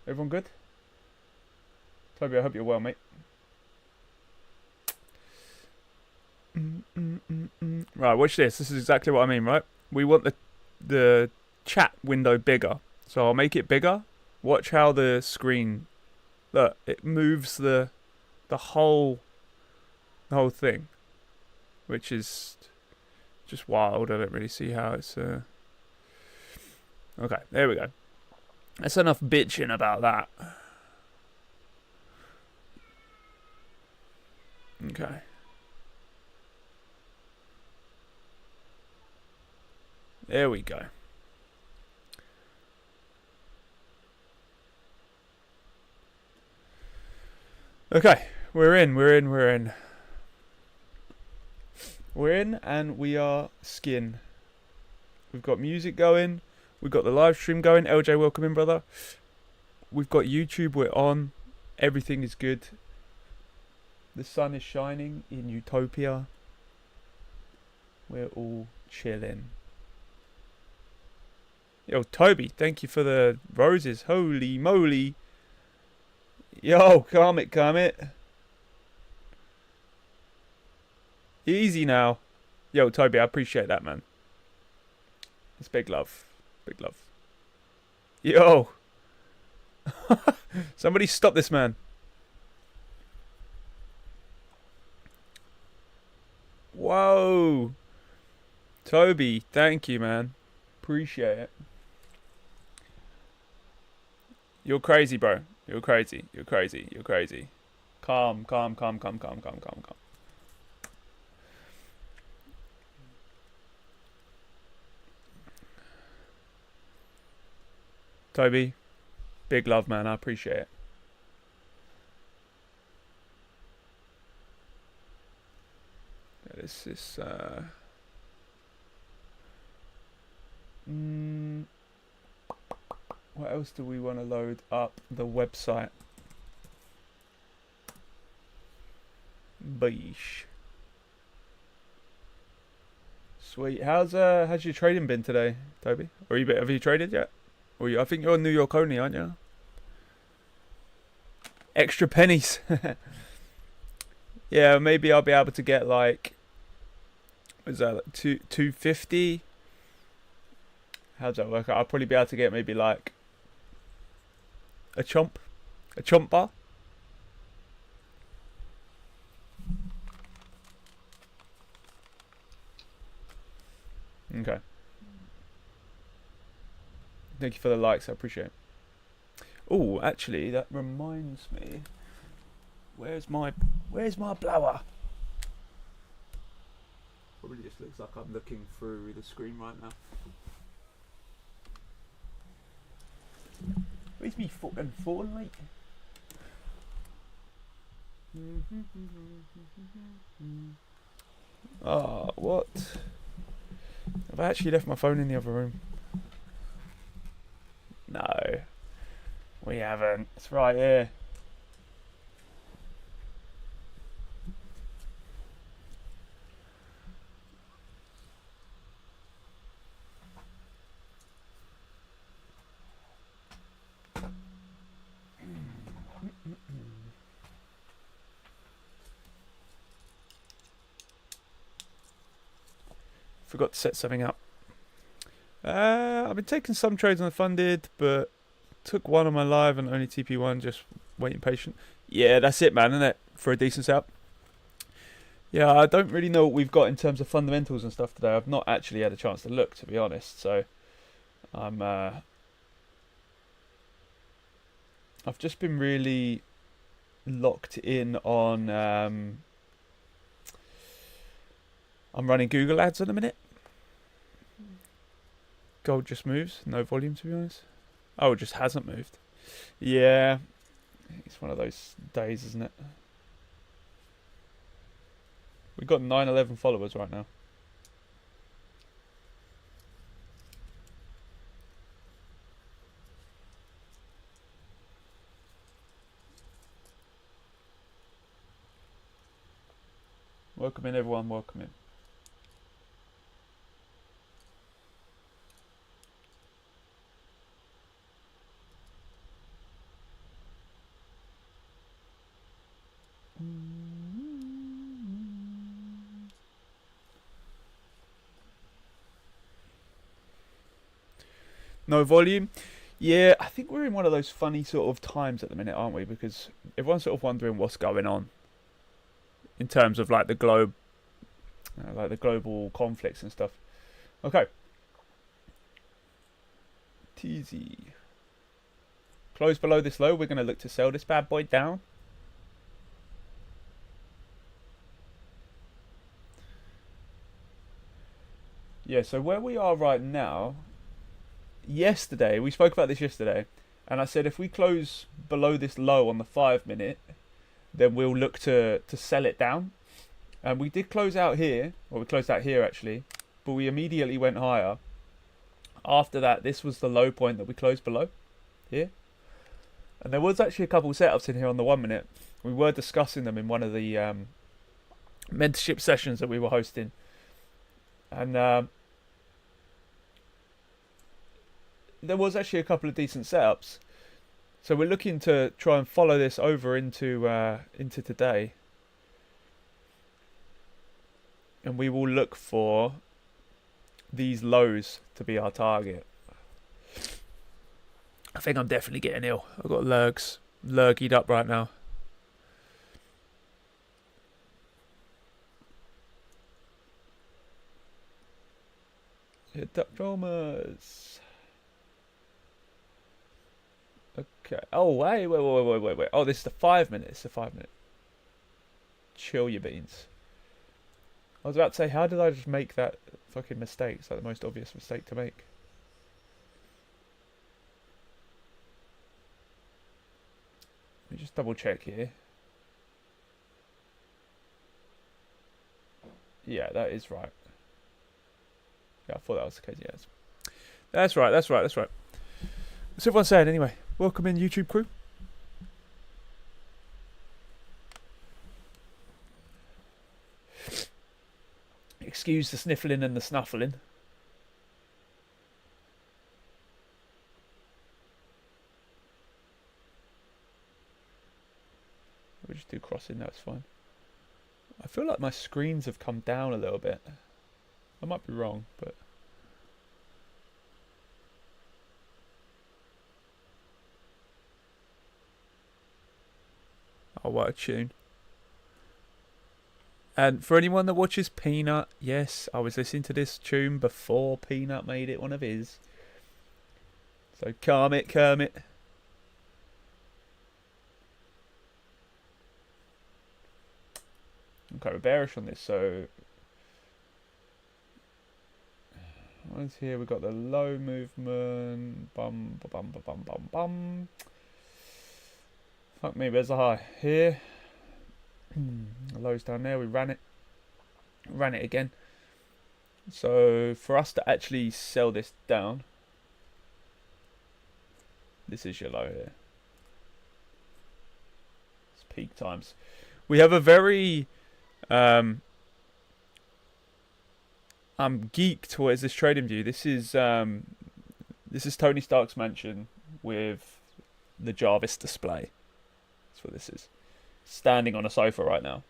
Everyone good? Toby, I hope you're well, mate. Right, watch this. This is exactly what I mean, right? We want the chat window bigger. So I'll make it bigger. Watch how the screen, look, it moves the whole thing, which is just wild. I don't really see how it's okay, there we go. That's enough bitching about that. Okay. There we go. Okay, we're in, and we are skin. We've got music going. We've got the live stream going. LJ, welcome in, brother. We've got YouTube. We're on. Everything is good. The sun is shining in Utopia. We're all chilling. Yo, Toby, thank you for the roses. Holy moly. Yo, calm it. Easy now. Yo, Toby, I appreciate that, man. It's big love. Big love. Yo. Somebody stop this man. Whoa. Toby, thank you, man. Appreciate it. You're crazy, bro. You're crazy. You're crazy. You're crazy. Calm. Toby, big love, man. I appreciate it. This is what else do we want to load up? The website. Beesh. Sweet. How's your trading been today, Toby? Or have you traded yet? Or I think you're in New York only, aren't you? Extra pennies. Yeah, maybe I'll be able to get like, what is that, like 250? How does that work? I'll probably be able to get maybe like a chomp bar. Okay. Thank you for the likes. I appreciate it. Oh, actually, that reminds me. Where's my blower? Probably just looks like I'm looking through the screen right now. Where's me fucking phone, like? Oh, what? I've actually left my phone in the other room. No, we haven't. It's right here. Forgot to set something up. I've been taking some trades on the funded, but took one on my live and only TP1, just waiting patient. Yeah, that's it, man, isn't it? For a decent setup. Yeah, I don't really know what we've got in terms of fundamentals and stuff today. I've not actually had a chance to look, to be honest. So I've just been really locked in on. I'm running Google ads at the minute. Gold just moves, no volume, to be honest. Oh, it just hasn't moved. Yeah, it's one of those days, isn't it? We've got 911 followers right now. Welcome in, everyone. Welcome in. No volume. Yeah, I think we're in one of those funny sort of times at the minute, aren't we? Because everyone's sort of wondering what's going on in terms of like the globe, like the global conflicts and stuff. Okay. TZ. Close below this low. We're going to look to sell this bad boy down. Yeah, so where we are right now, yesterday, we spoke about this yesterday, and I said if we close below this low on the 5 minute, then we'll look to sell it down. And we did close out here, or we closed out here actually, but we immediately went higher. After that, this was the low point that we closed below, here. And there was actually a couple of setups in here on the 1 minute. We were discussing them in one of the mentorship sessions that we were hosting. And there was actually a couple of decent setups. So we're looking to try and follow this over into today. And we will look for these lows to be our target. I think I'm definitely getting ill. I've got lurgied up right now. Duck Dramas. Okay. Oh, wait. Oh, this is the 5 minute. It's the 5 minute. Chill your beans. I was about to say, how did I just make that fucking mistake? It's like the most obvious mistake to make. Let me just double check here. Yeah, that is right. Yeah, I thought that was the case. Yes, that's right. What's everyone saying anyway? Welcome in, YouTube crew. Excuse the sniffling and the snuffling. We'll just do crossing, that's fine. I feel like my screens have come down a little bit. I might be wrong, but... Oh, what a tune. And for anyone that watches Peanut, yes, I was listening to this tune before Peanut made it one of his. So Kermit. Okay, we're bearish on this, so... Once here, we've got the low movement. Bum. Fuck me, there's a high here. The low's down there, we ran it again. So for us to actually sell this down, this is your low here. It's peak times. We have a very I'm geeked. What is this trading view? This is Tony Stark's mansion with the Jarvis display. That's what this is. Standing on a sofa right now.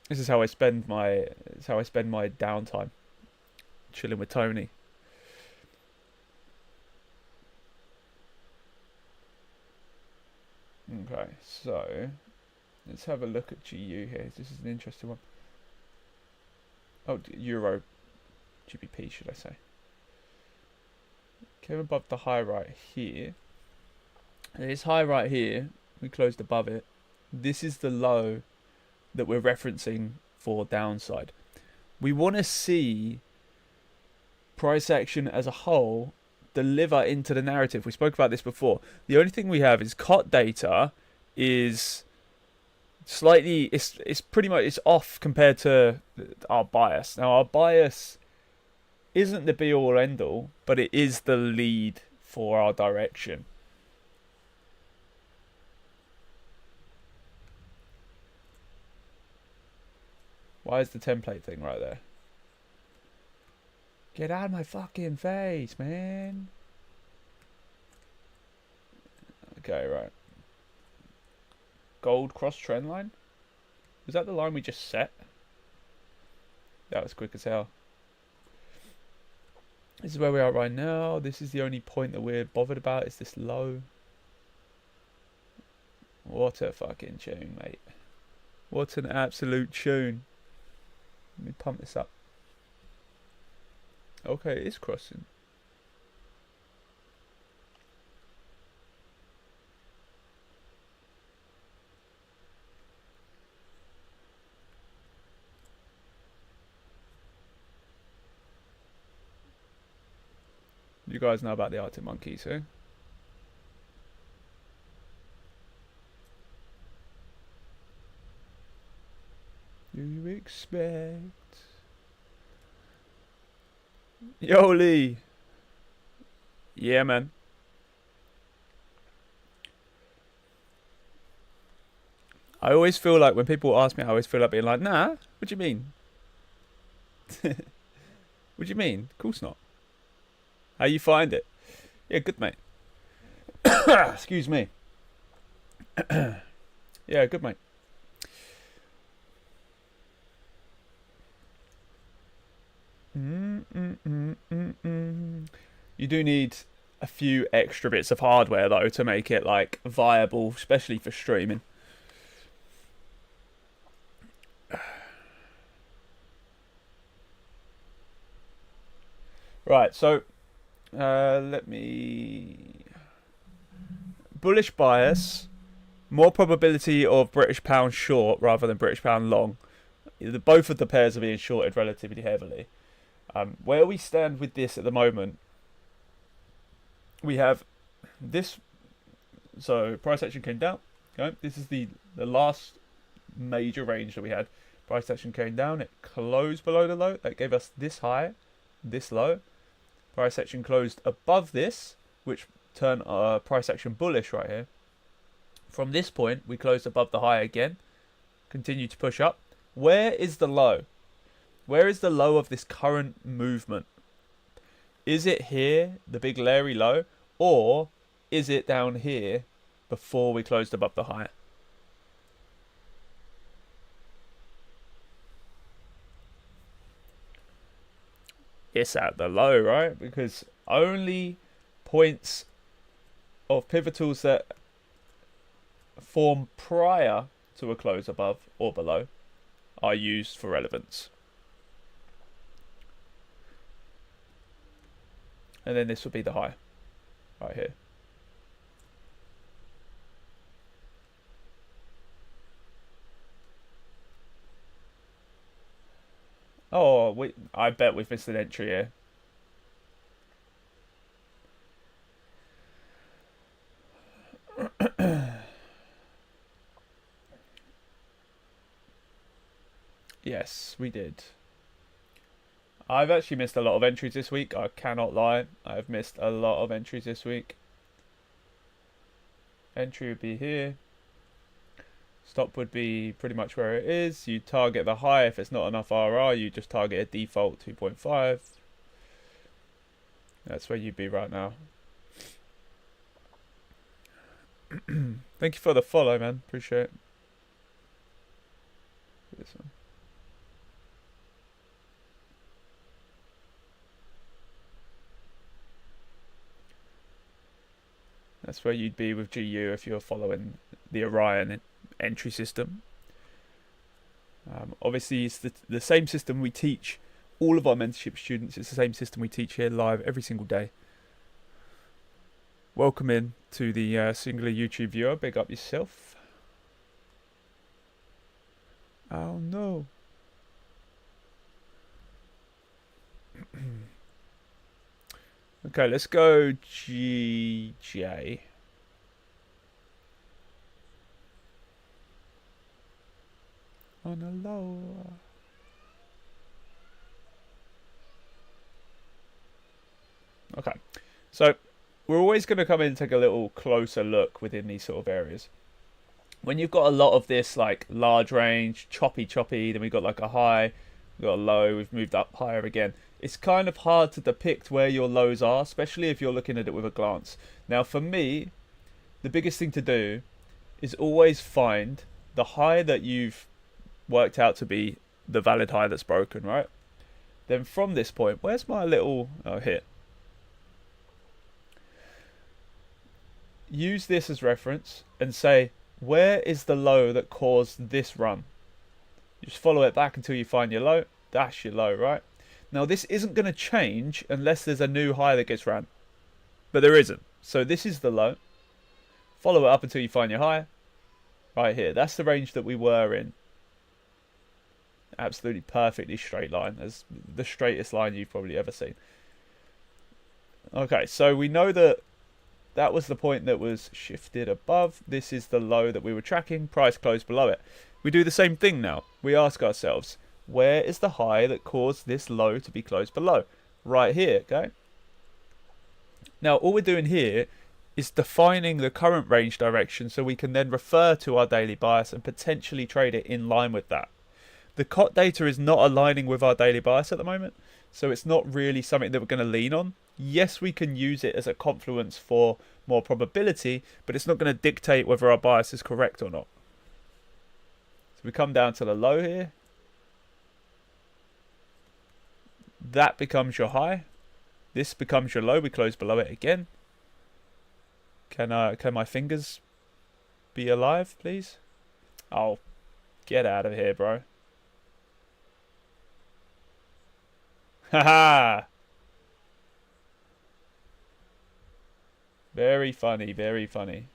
This is how I spend my downtime, chilling with Tony. Okay, so let's have a look at GU here. This is an interesting one. Oh, Euro GBP, should I say? Came above the high right here. This high right here, we closed above it. This is the low that we're referencing for downside. We want to see price action as a whole deliver into the narrative. We spoke about this before. The only thing we have is COT data is slightly, it's pretty much, it's off compared to our bias. Now our bias isn't the be all end all, but it is the lead for our direction. Why is the template thing right there? Get out of my fucking face, man. Okay, right. Gold cross trend line? Was that the line we just set? That was quick as hell. This is where we are right now. This is the only point that we're bothered about, is this low. What a fucking tune, mate. What an absolute tune. Let me pump this up. Okay, it is crossing. You guys know about the Arctic monkeys, eh? Do you expect? Yo, Lee. Yeah, man. I always feel like when people ask me, I always feel like being like, nah, what do you mean? What do you mean? Of course not. How you find it? Yeah, good, mate. Excuse me. Yeah, good, mate. You do need a few extra bits of hardware though to make it like viable, especially for streaming. Right, so let me bullish bias, more probability of British pound short rather than British pound long. Both of the pairs are being shorted relatively heavily. Where we stand with this at the moment, we have this. So price action came down. Okay, this is the last major range that we had. Price action came down. It closed below the low. That gave us this high, this low. Price action closed above this, which turned price action bullish right here. From this point, we closed above the high again. Continue to push up. Where is the low? Where is the low of this current movement? Is it here, the big Larry low, or is it down here before we closed above the high? It's at the low, right? Because only points of pivotals that form prior to a close above or below are used for relevance. And then this would be the high right here. Oh, I bet we've missed an entry here. Yes, we did. I've actually missed a lot of entries this week. I cannot lie. I've missed a lot of entries this week. Entry would be here. Stop would be pretty much where it is. You target the high. If it's not enough RR, you just target a default 2.5. That's where you'd be right now. Thank you for the follow, man. Appreciate it. This one. That's where you'd be with GU if you're following the Orion entry system. Obviously, it's the same system we teach all of our mentorship students. It's the same system we teach here live every single day. Welcome in to the singular YouTube viewer. Big up yourself. Oh no. Okay, let's go GJ. On a low. Okay, so we're always going to come in and take a little closer look within these sort of areas. When you've got a lot of this like large range, choppy, then we've got like a high, we've got a low, we've moved up higher again. It's kind of hard to depict where your lows are, especially if you're looking at it with a glance. Now for me, the biggest thing to do is always find the high that you've worked out to be the valid high that's broken, right? Then from this point, where's my little... Oh, here. Use this as reference and say, where is the low that caused this run? You just follow it back until you find your low. That's your low, right? Now, this isn't going to change unless there's a new high that gets ran. But there isn't. So this is the low. Follow it up until you find your high. Right here. That's the range that we were in. Absolutely perfectly straight line. That's the straightest line you've probably ever seen. Okay, so we know that that was the point that was shifted above. This is the low that we were tracking. Price closed below it. We do the same thing now. We ask ourselves, where is the high that caused this low to be closed below? Right here, okay? Now, all we're doing here is defining the current range direction so we can then refer to our daily bias and potentially trade it in line with that. The COT data is not aligning with our daily bias at the moment, so it's not really something that we're going to lean on. Yes, we can use it as a confluence for more probability, but it's not going to dictate whether our bias is correct or not. So we come down to the low here. That becomes your high. This becomes your low. We close below it again. Can my fingers be alive, please? Oh, get out of here, bro. Haha. Very funny, very funny.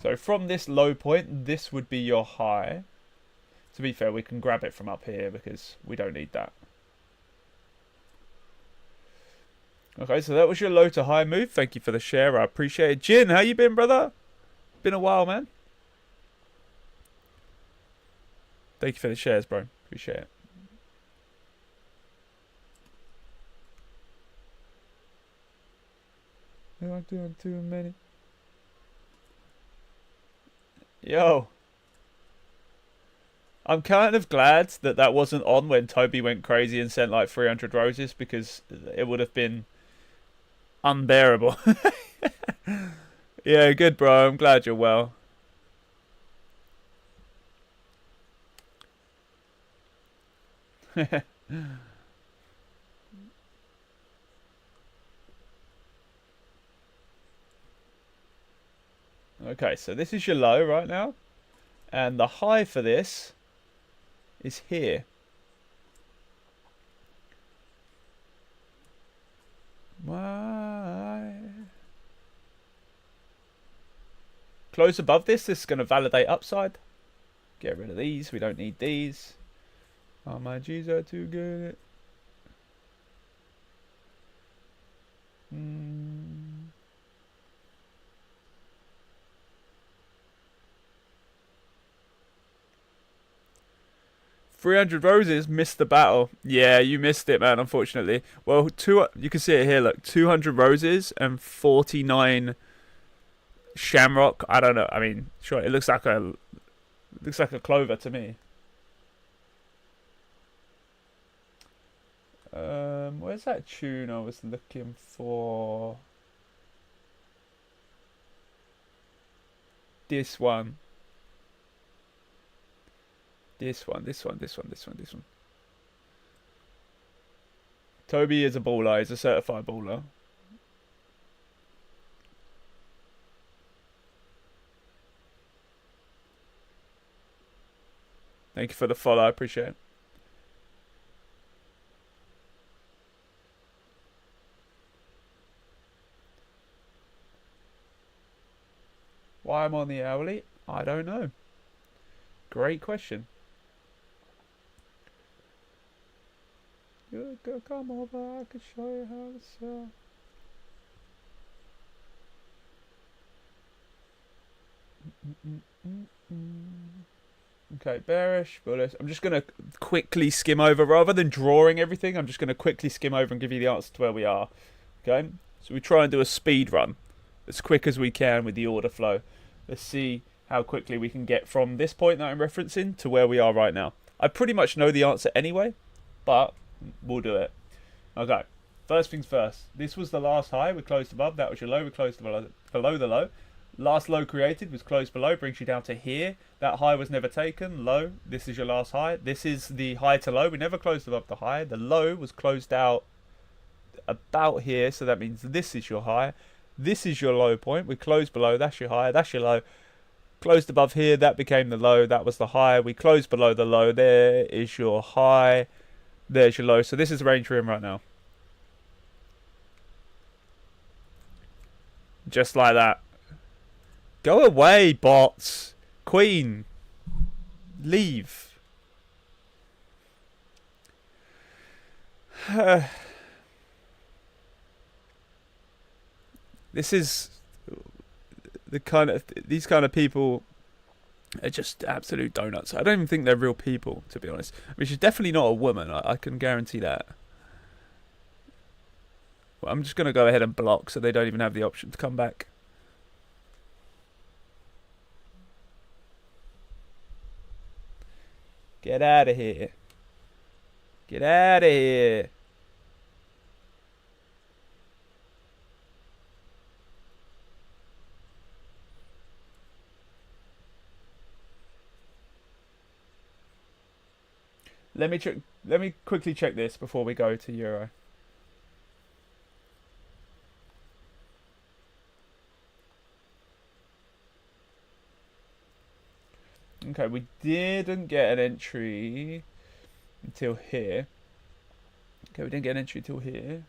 So from this low point, this would be your high. To be fair, we can grab it from up here because we don't need that. Okay, so that was your low to high move. Thank you for the share. I appreciate it. Jin, how you been, brother? Been a while, man. Thank you for the shares, bro. Appreciate it. You're doing too many. Yo. I'm kind of glad that that wasn't on when Toby went crazy and sent like 300 roses, because it would have been unbearable. Yeah, good, bro. I'm glad you're well. Okay, so this is your low right now. And the high for this is here. Why? Close above this is going to validate upside. Get rid of these. We don't need these. Oh, my G's are too good. 300 roses, missed the battle. Yeah, you missed it, man, unfortunately. Well, you can see it here, look. 200 roses and 49 shamrock. I don't know. I mean, sure, it looks like a clover to me. Where's that tune I was looking for? This one. This one. Toby is a baller. He's a certified baller. Thank you for the follow. I appreciate it. Why I'm on the hourly? I don't know. Great question. You could come over, I could show you how to sell. Okay, bearish, bullish. I'm just going to quickly skim over. Rather than drawing everything, I'm just going to quickly skim over and give you the answer to where we are. Okay, so we try and do a speed run as quick as we can with the order flow. Let's see how quickly we can get from this point that I'm referencing to where we are right now. I pretty much know the answer anyway, but we'll do it. Okay, first things first. This was the last high. We closed above. That was your low. We closed below the low. Last low created was close below, brings you down to here. That high was never taken. Low, this is your last high. This is the high to low. We never closed above the high. The low was closed out about here, so that means this is your high. This is your low point. We closed below, that's your high, that's your low. Closed above here, that became the low, that was the high. We closed below the low, there is your high, there's your low. So this is the range we're in right now. Just like that. Go away, bots. Queen. Leave. This is the kind of, these kind of people are just absolute donuts. I don't even think they're real people, to be honest. I mean, she's definitely not a woman. I can guarantee that. Well, I'm just going to go ahead and block so they don't even have the option to come back. Get out of here. Get out of here. Let me quickly check this before we go to Euro. Okay, we didn't get an entry until here. Okay, we didn't get an entry until here.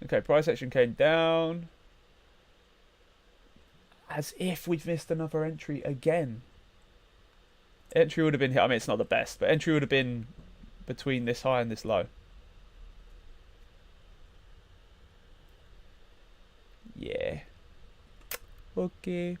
Okay, price action came down. As if we've missed another entry again. Entry would have been here. I mean, it's not the best, but entry would have been between this high and this low. Yeah. Okay.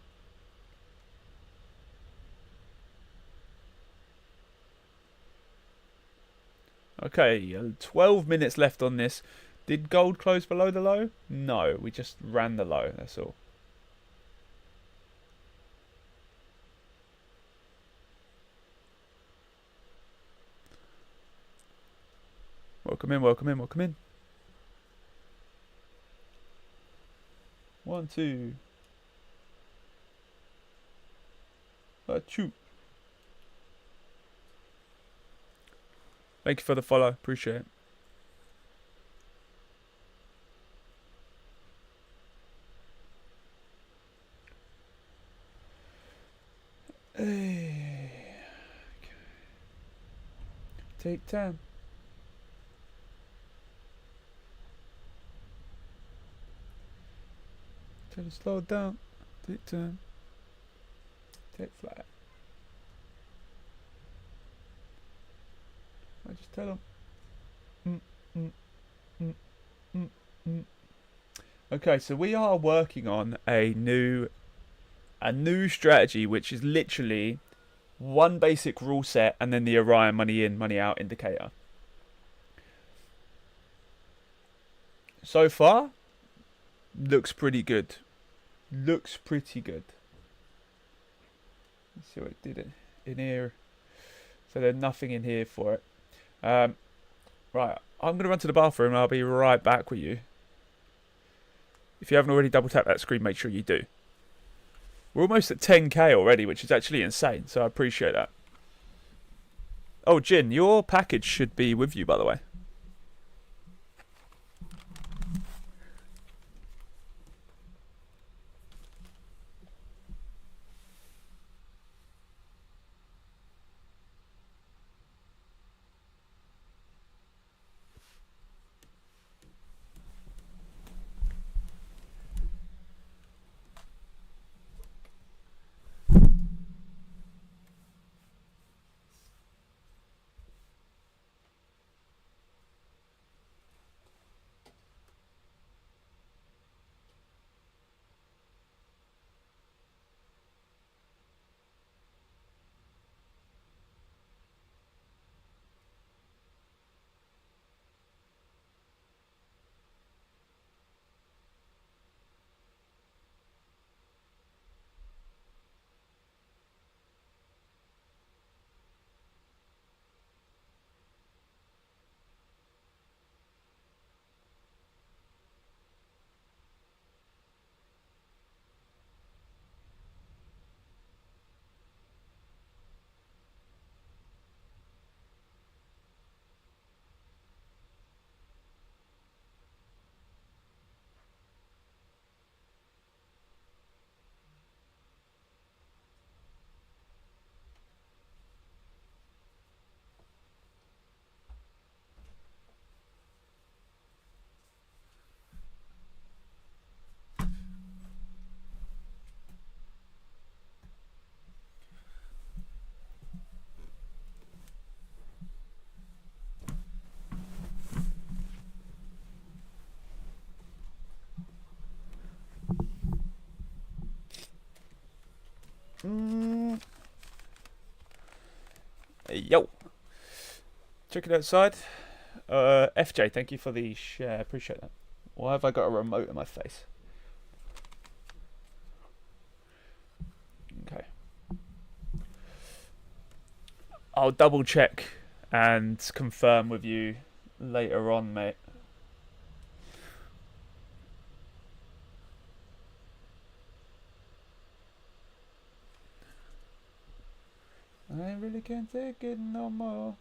Okay, 12 minutes left on this. Did gold close below the low? No, we just ran the low, that's all. Welcome in, welcome in, welcome in. 1, 2. Achoo. Thank you for the follow, appreciate it. Okay. Take time. Try to slow it down. Take time. Take flight. I just tell them. Okay, so we are working on a new strategy, which is literally one basic rule set and then the Orion money in, money out indicator. So far, looks pretty good. Looks pretty good. Let's see what it did in here. So there's nothing in here for it. Right, I'm going to run to the bathroom and I'll be right back with you. If you haven't already double tapped that screen, make sure you do. We're almost at 10k already, which is actually insane, so I appreciate that. Oh, Jin, your package should be with you, by the way. Yo. Check it outside. FJ, thank you for the share. Appreciate that. Why have I got a remote in my face? Okay. I'll double check and confirm with you later on, mate. I really can't take it no more.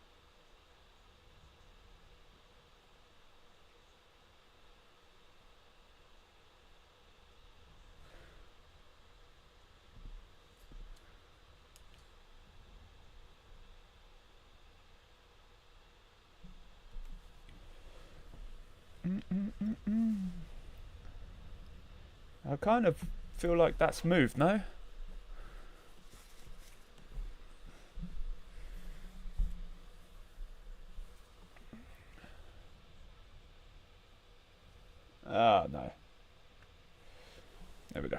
I kind of feel like that's moved, no? Ah, no. There we go.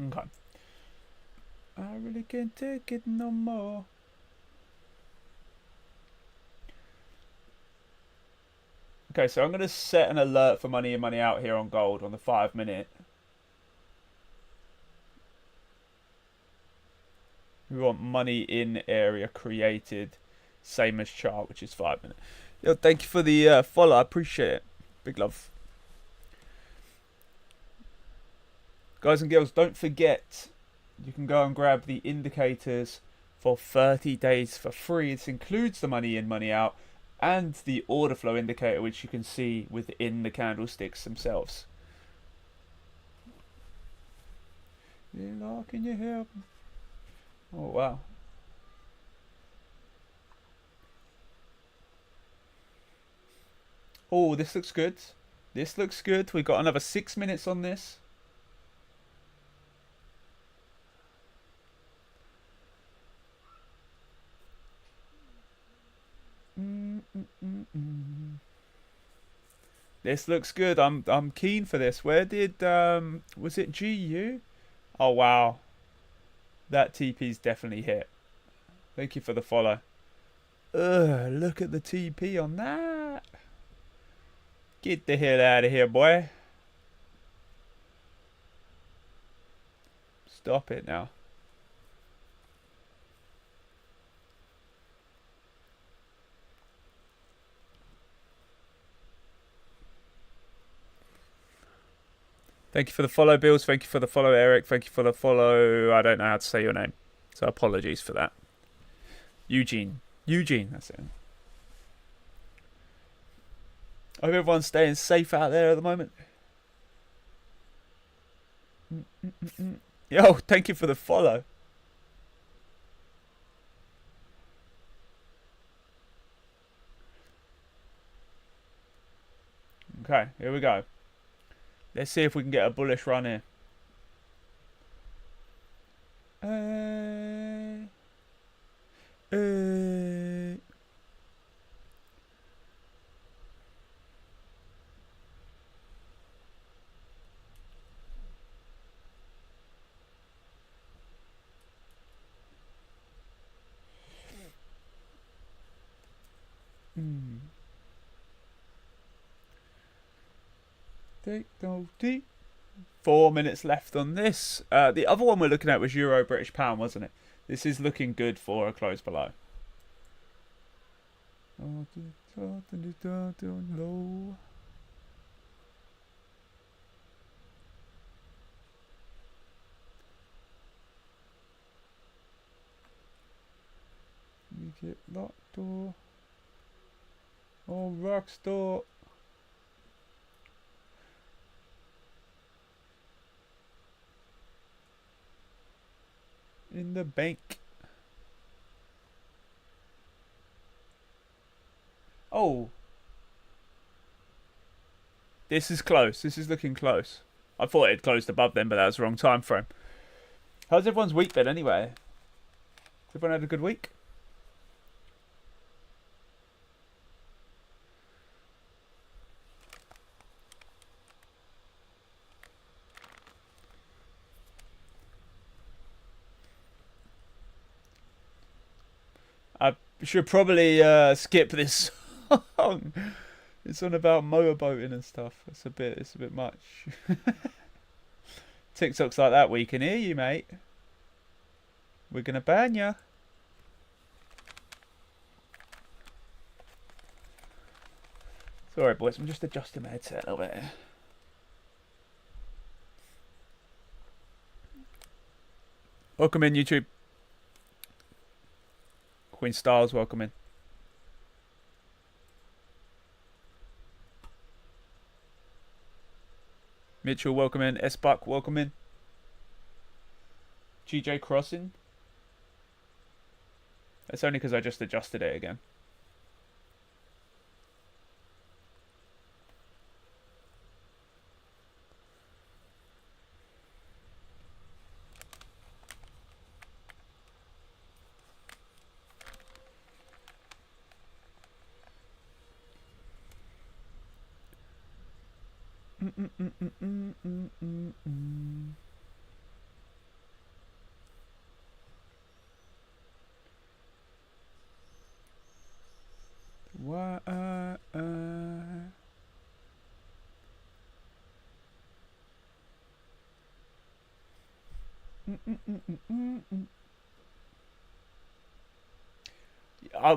Okay. I really can't take it no more. Okay, so I'm going to set an alert for money in, money out here on gold on the 5 minute. We want money in area created, same as chart, which is 5 minute. Yo, thank you for the follow. I appreciate it. Big love. Guys and girls, don't forget, you can go and grab the indicators for 30 days for free. This includes the money in, money out, and the order flow indicator, which you can see within the candlesticks themselves. Can you help? Oh, wow. Oh, this looks good. This looks good. We've got another 6 minutes on this. This looks good. I'm keen for this. Where did was it GU? Oh wow. That TP's definitely hit. Thank you for the follow. Ugh, look at the TP on that. Get the hell out of here, boy. Stop it now. Thank you for the follow, Bills. Thank you for the follow, Eric. Thank you for the follow. I don't know how to say your name, so apologies for that. Eugene. Eugene, that's it. I hope everyone's staying safe out there at the moment. Yo, thank you for the follow. Okay, here we go. Let's see if we can get a bullish run here. Take no tea. 4 minutes left on this. The other one we're looking at was Euro British Pound, wasn't it? This is looking good for a close below. Low. We get locked door. Oh, rock store. In the bank. Oh. This is close. This is looking close. I thought it closed above them, but that was the wrong time frame. How's everyone's week been anyway? Has everyone had a good week? Should probably skip this song. It's on about motorboating and stuff. It's a bit much. TikToks like that, we can hear you, mate. We're gonna ban ya. Sorry, boys. I'm just adjusting my headset a little bit. Welcome in, YouTube. Queen Styles, welcome in. Mitchell, welcome in. S-Buck, welcome in. GJ Crossing. That's only because I just adjusted it again.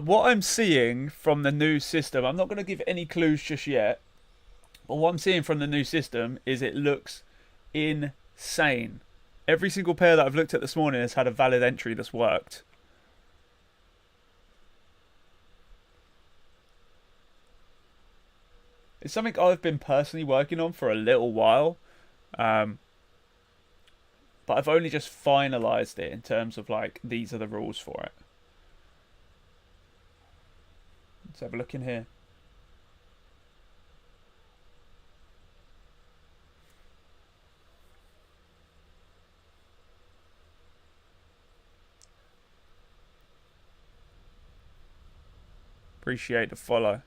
What I'm seeing from the new system, I'm not going to give any clues just yet, but what I'm seeing from the new system is it looks insane. Every single pair that I've looked at this morning has had a valid entry that's worked. It's something I've been personally working on for a little while, but I've only just finalised it in terms of like, these are the rules for it. Let's have a look in here. Appreciate the follow.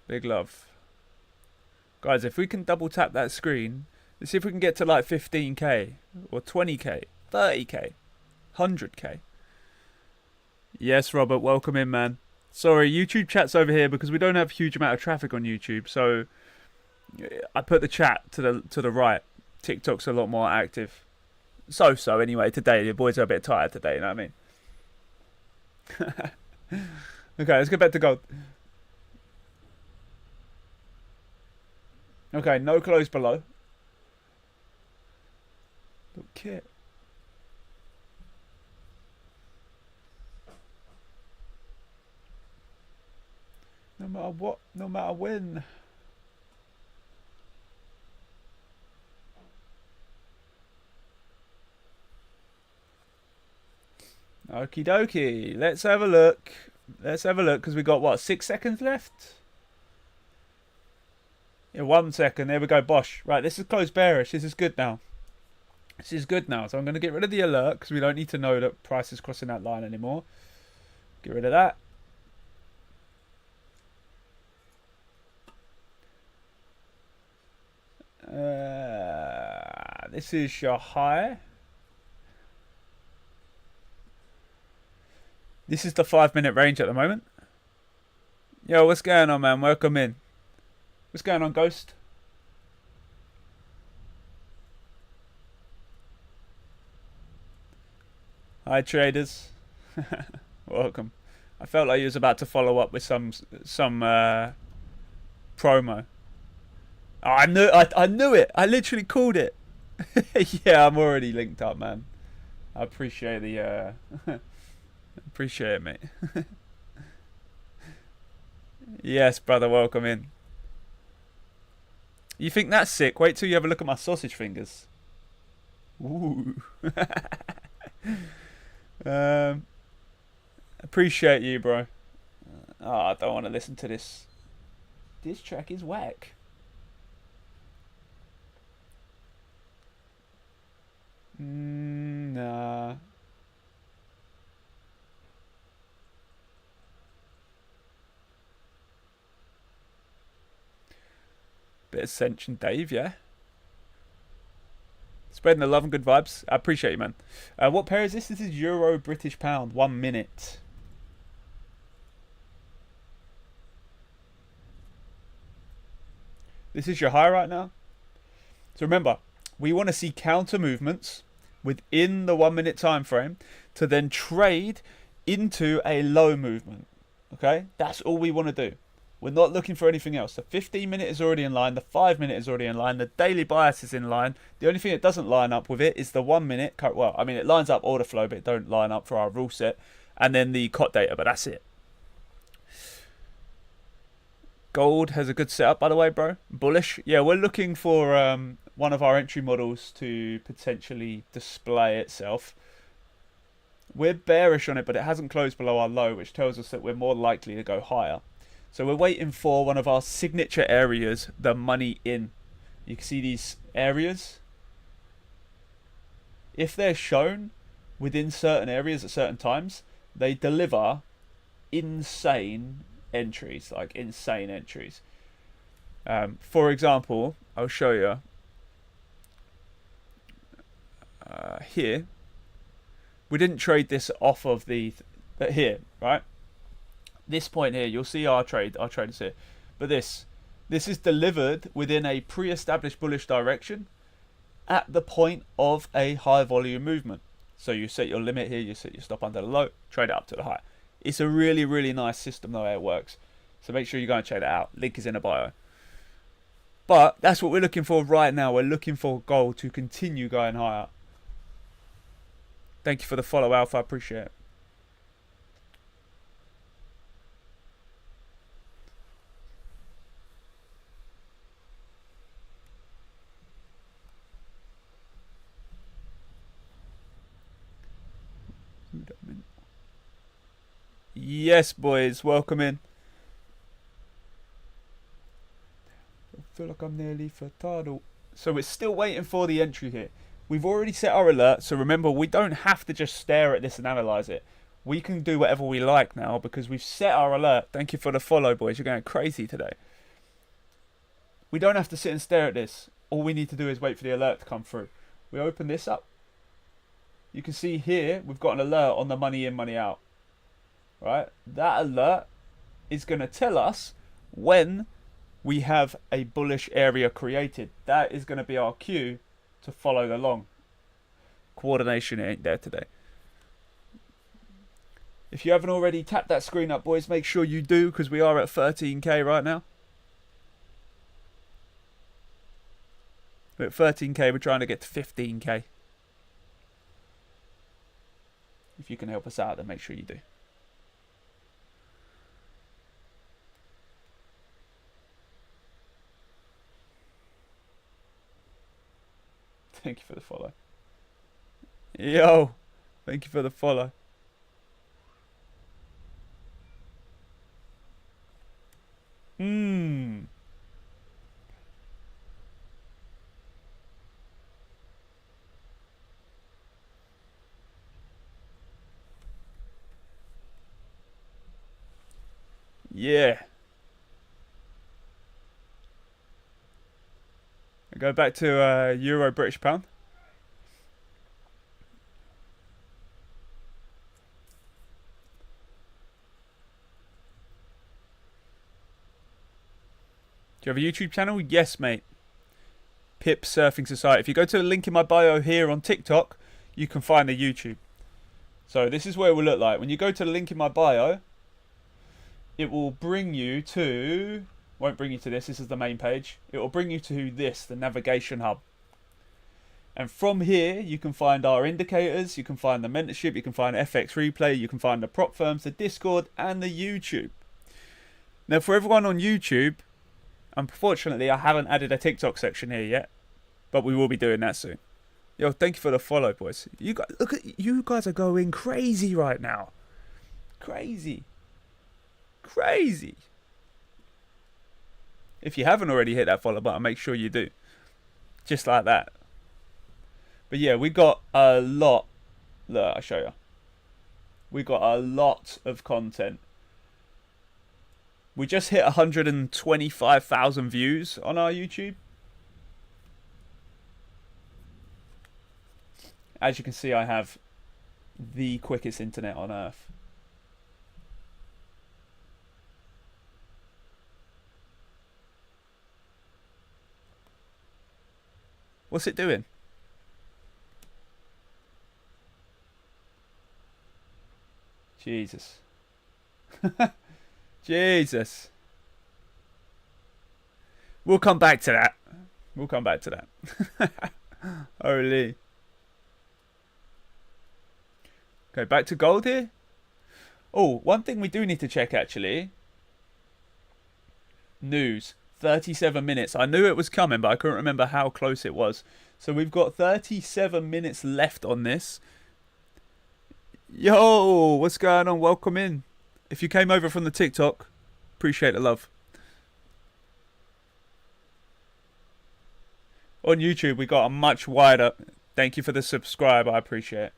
Big love. Guys, if we can double tap that screen, let's see if we can get to like 15k or 20k, 30k, 100k. Yes, Robert, welcome in, man. Sorry, YouTube chat's over here because we don't have a huge amount of traffic on YouTube, so I put the chat to the right. TikTok's a lot more active. So anyway, today the boys are a bit tired today, you know what I mean? Okay, let's get back to gold. Okay, no clothes below. Little kit. No matter what, no matter when. Okie dokie. Let's have a look. Let's have a look because we got what, 6 seconds left? Yeah, 1 second. There we go. Bosh. Right, this is close bearish. This is good now. This is good now. So I'm going to get rid of the alert because we don't need to know that price is crossing that line anymore. Get rid of that. This is your high. This is the 5-minute range at the moment. Yo, what's going on, man? Welcome in. What's going on, Ghost? Hi, traders. Welcome. I felt like you was about to follow up with some promo. Oh, I knew it. I literally called it. Yeah, I'm already linked up, man. I appreciate the appreciate it, mate. Yes, brother, welcome in. You think that's sick? Wait till you have a look at my sausage fingers. Ooh. Appreciate you, bro. Oh, I don't want to listen to this. This track is whack. Nah. Bit of Ascension Dave, yeah. Spreading the love and good vibes. I appreciate you, man. What pair is this? This is Euro British Pound. 1 minute. This is your high right now. So remember, we want to see counter movements within the 1 minute time frame to then trade into a low movement. Okay, that's all we want to do. We're not looking for anything else. The 15 minute is already in line. The 5 minute is already in line. The daily bias is in line. The only thing that doesn't line up with it is the 1 minute. Well, I mean, it lines up order flow, but it don't line up for our rule set. And then the COT data, but that's it. Gold has a good setup, by the way, bro. Bullish. Yeah, we're looking for one of our entry models to potentially display itself. We're bearish on it, but it hasn't closed below our low, which tells us that we're more likely to go higher. So we're waiting for one of our signature areas, the money in. You can see these areas. If they're shown within certain areas at certain times, they deliver insane entries, like insane entries. For example, I'll show you here. We didn't trade this off of the here, right? This point here, you'll see our trade is here, but this is delivered within a pre-established bullish direction at the point of a high volume movement. So you set your limit here, you set your stop under the low, trade it up to the high. It's a really, really nice system the way it works. So make sure you go and check that out. Link is in the bio. But that's what we're looking for right now. We're looking for gold to continue going higher. Thank you for the follow, Alpha. I appreciate it. Yes, boys. Welcome in. I feel like I'm nearly fatado. So we're still waiting for the entry here. We've already set our alert, so remember, we don't have to just stare at this and analyze it. We can do whatever we like now because we've set our alert. Thank you for the follow, boys. You're going crazy today. We don't have to sit and stare at this. All we need to do is wait for the alert to come through. We open this up. You can see here, we've got an alert on the money in, money out. Right? That alert is going to tell us when we have a bullish area created. That is going to be our cue to follow the long. Coordination ain't there today. If you haven't already, tap that screen up, boys. Make sure you do, because we are at 13k right now. We're at 13k. We're trying to get to 15k. If you can help us out, then make sure you do. Thank you for the follow. Yo, thank you for the follow. Yeah. I go back to Euro British Pound. Do you have a YouTube channel? Yes, mate. Pip Surfing Society. If you go to the link in my bio here on TikTok, you can find the YouTube. So this is what it will look like. When you go to the link in my bio, it will bring you to... Won't bring you to this. This is the main page. It will bring you to this, the navigation hub. And from here, you can find our indicators. You can find the mentorship. You can find FX replay. You can find the prop firms, the Discord, and the YouTube. Now, for everyone on YouTube, unfortunately, I haven't added a TikTok section here yet, but we will be doing that soon. Yo, thank you for the follow, boys. You guys, look at you guys are going crazy right now. Crazy. Crazy. If you haven't already hit that follow button, make sure you do. Just like that. But yeah, we got a lot. Look, I'll show you. We got a lot of content. We just hit 125,000 views on our YouTube. As you can see, I have the quickest internet on Earth. What's it doing? Jesus. Jesus. We'll come back to that. We'll come back to that. Holy. Okay, back to gold here. Oh, one thing we do need to check actually. News. 37 minutes. I knew it was coming, but I couldn't remember how close it was. So we've got 37 minutes left on this. Yo, what's going on? Welcome in. If you came over from the TikTok, appreciate the love. On YouTube, we got a much wider. Thank you for the subscribe. I appreciate it.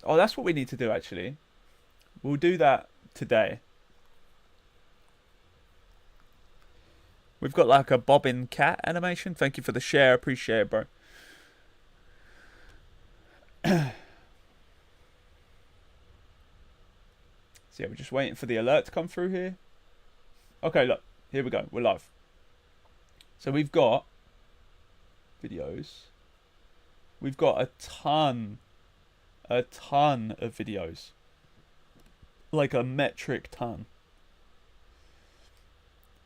Oh, that's what we need to do, actually. We'll do that today. We've got like a bobbing cat animation. Thank you for the share. Appreciate it, bro. So yeah, we're just waiting for the alert to come through here. Okay, look. Here we go. We're live. So we've got videos. We've got a ton of videos. Like a metric ton.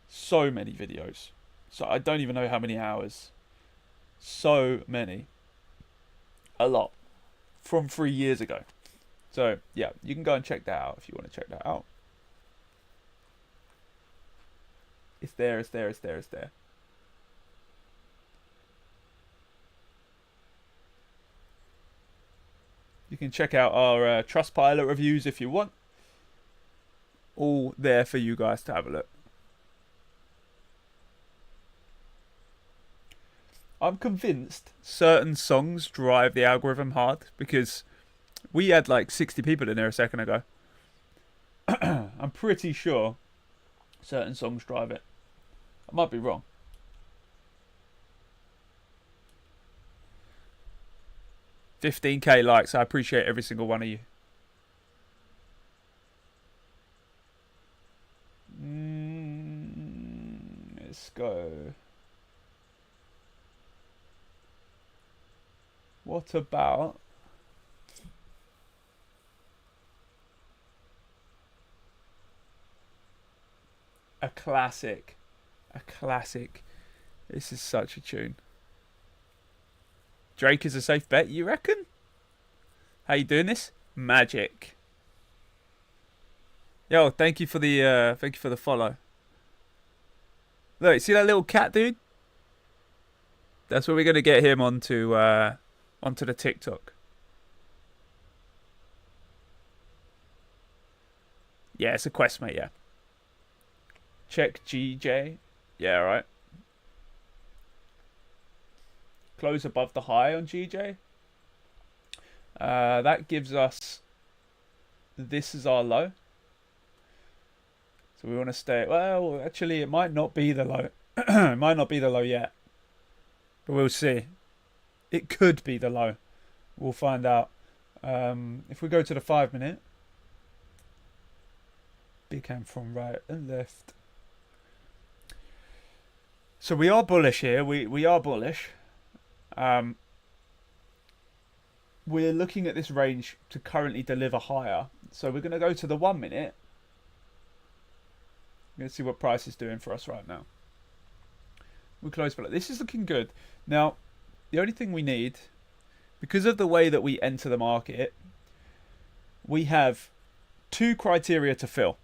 So many videos. So I don't even know how many hours. So many. A lot. From 3 years ago. So yeah, you can go and check that out if you want to check that out. It's there, it's there, it's there, it's there. You can check out our Trustpilot reviews if you want. All there for you guys to have a look. I'm convinced certain songs drive the algorithm hard because we had like 60 people in there a second ago. I'm pretty sure certain songs drive it. I might be wrong. $15K likes. I appreciate every single one of you. Let's go. What about a classic? A classic. This is such a tune. Drake is a safe bet, you reckon? How you doing this? Magic. Yo, thank you for the follow. Look, see that little cat dude? That's what we're gonna get him onto the TikTok. Yeah, it's a quest, mate, yeah. Check GJ. Yeah, right. Close above the high on GJ. That gives us... This is our low. So we want to stay... Well, actually, it might not be the low. It might not be the low yet. But we'll see. It could be the low. We'll find out. If we go to the 5 minute. Big hand from right and left. So we are bullish here. We are bullish. We're looking at this range to currently deliver higher. So we're going to go to the 1 minute. We're going to see what price is doing for us right now. We're close, but this is looking good. Now, the only thing we need, because of the way that we enter the market, we have 2 criteria to fill.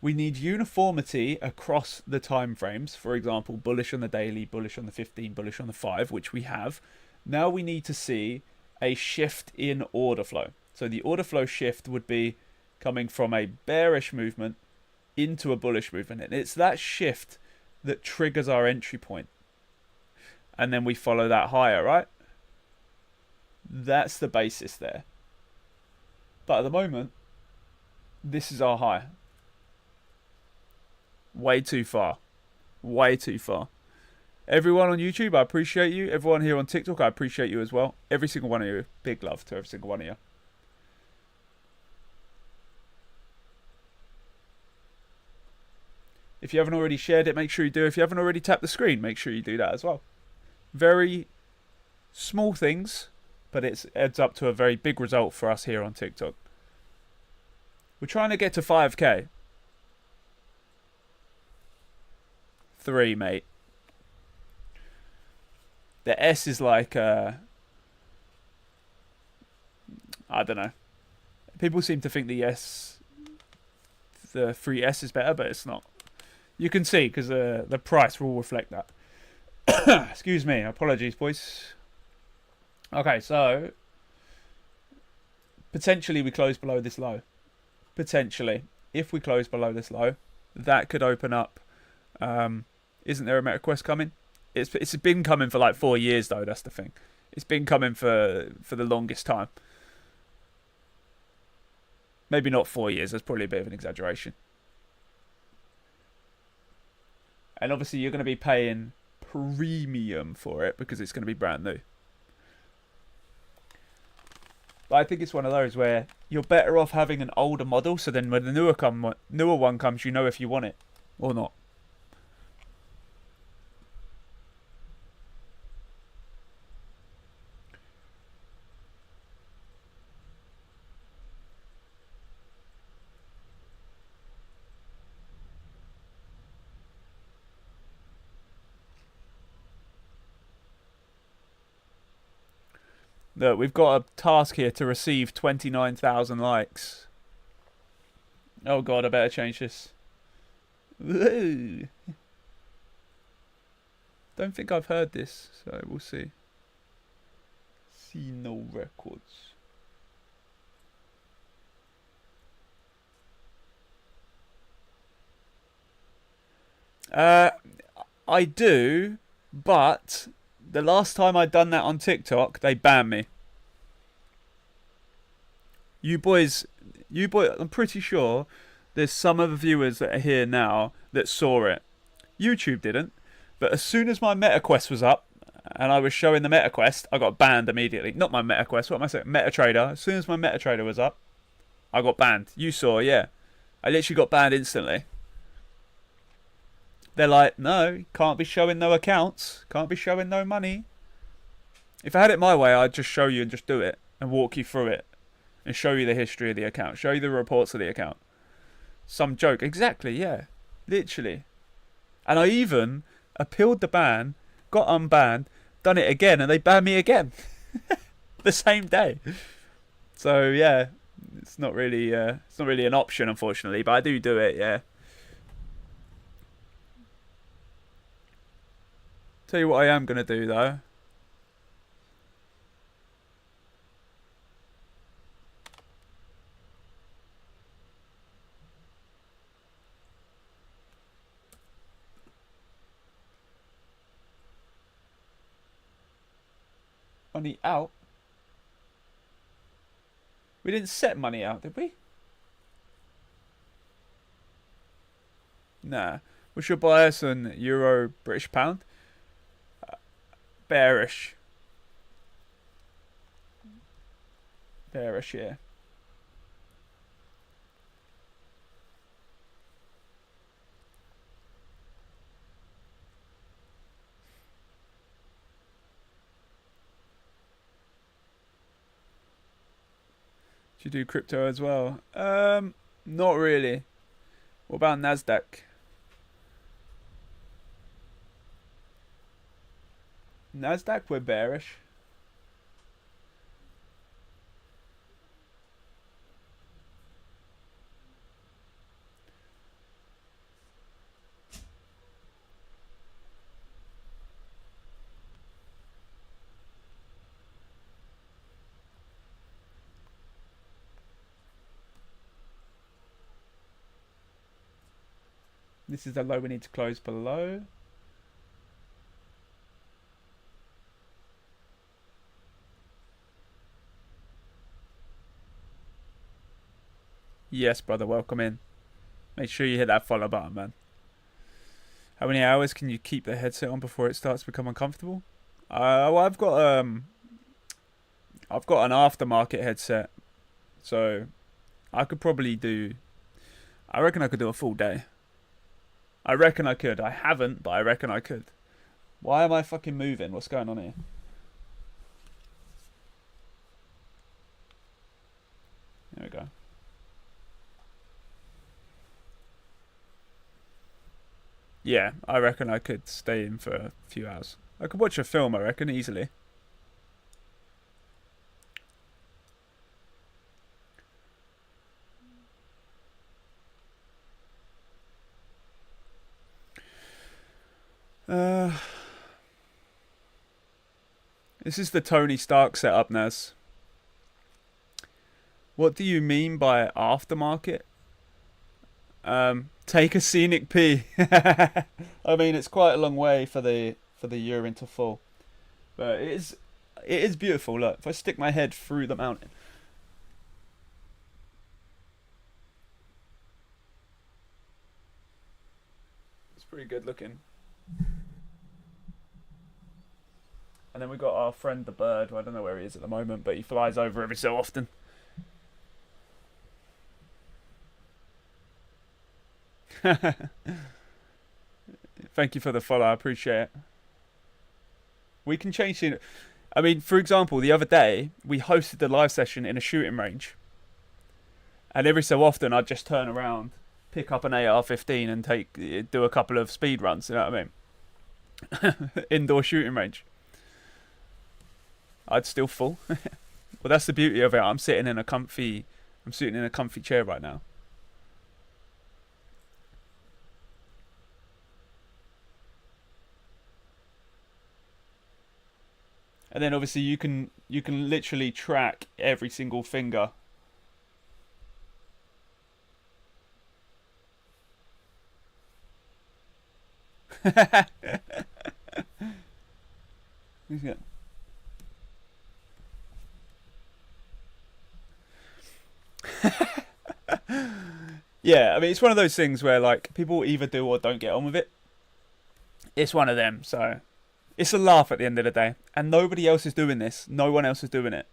We need uniformity across the time frames. For example, bullish on the daily, bullish on the 15, bullish on the 5, which we have. Now we need to see a shift in order flow. So the order flow shift would be coming from a bearish movement into a bullish movement. And it's that shift that triggers our entry point. And then we follow that higher, right? That's the basis there. But at the moment, this is our high. Way too far. Way too far. Everyone on YouTube, I appreciate you. Everyone here on TikTok, I appreciate you as well. Every single one of you. Big love to every single one of you. If you haven't already shared it, make sure you do. If you haven't already tapped the screen, make sure you do that as well. Very small things, but it adds up to a very big result for us here on TikTok. We're trying to get to 5k. 3, mate. The S is like, I don't know. People seem to think the 3S is better, but it's not. You can see, because the price will reflect that. Excuse me. Apologies, boys. Okay, so potentially we close below this low. Potentially. If we close below this low, that could open up. Isn't there a meta quest coming? It's been coming for like 4 years, though. That's the thing. It's been coming for the longest time. Maybe not 4 years. That's probably a bit of an exaggeration. And obviously you're going to be paying premium for it because it's going to be brand new. But I think it's one of those where you're better off having an older model, so then when the newer one comes, you know if you want it or not. Look, we've got a task here to receive 29,000 likes. Oh god, I better change this. Whoa. Don't think I've heard this, so we'll see. See no records. I do, but the last time I'd done that on TikTok, they banned me. You boys, I'm pretty sure there's some of the viewers that are here now that saw it. YouTube didn't, but as soon as my meta quest was up and I was showing the meta quest, I got banned immediately. Not my meta quest, what am I saying? MetaTrader. As soon as my MetaTrader was up, I got banned. You saw, yeah. I literally got banned instantly. They're like, no, can't be showing no accounts. Can't be showing no money. If I had it my way, I'd just show you and just do it. And walk you through it. And show you the history of the account. Show you the reports of the account. Some joke. Exactly, yeah. Literally. And I even appealed the ban, got unbanned, done it again, and they banned me again. The same day. So, yeah. It's not really an option, unfortunately. But I do it, yeah. Tell you what I am going to do, though. Money out? We didn't set money out, did we? Nah. What's your bias on Euro, British pound? Bearish. Bearish, yeah. Do you do crypto as well? Not really. What about Nasdaq? Nasdaq, we're bearish. This is the low we need to close below. Yes, brother, welcome in. Make sure you hit that follow button, man. How many hours can you keep the headset on before it starts to become uncomfortable? Well, I've got an aftermarket headset, so I could probably do. I reckon I could do a full day. I reckon I could. I haven't, but I reckon I could. Why am I fucking moving? What's going on here? There we go. Yeah, I reckon I could stay in for a few hours. I could watch a film, I reckon, easily. This is the Tony Stark setup, Naz. What do you mean by aftermarket? Take a scenic pee. I mean, it's quite a long way for the urine to fall, but it is beautiful. Look, if I stick my head through the mountain, it's pretty good looking. And then we got our friend the bird. Well, I don't know where he is at the moment, but he flies over every so often. Thank you for the follow. I appreciate it. We can change it. I mean, for example, the other day we hosted the live session in a shooting range, and every so often I'd just turn around, pick up an AR-15, and do a couple of speed runs. You know what I mean? Indoor shooting range. I'd still fall. Well, that's the beauty of it. I'm sitting in a comfy chair right now. And then obviously you can literally track every single finger. Yeah, I mean, it's one of those things where like people either do or don't get on with it. It's one of them, so it's a laugh at the end of the day, and nobody else is doing this. No one else is doing it.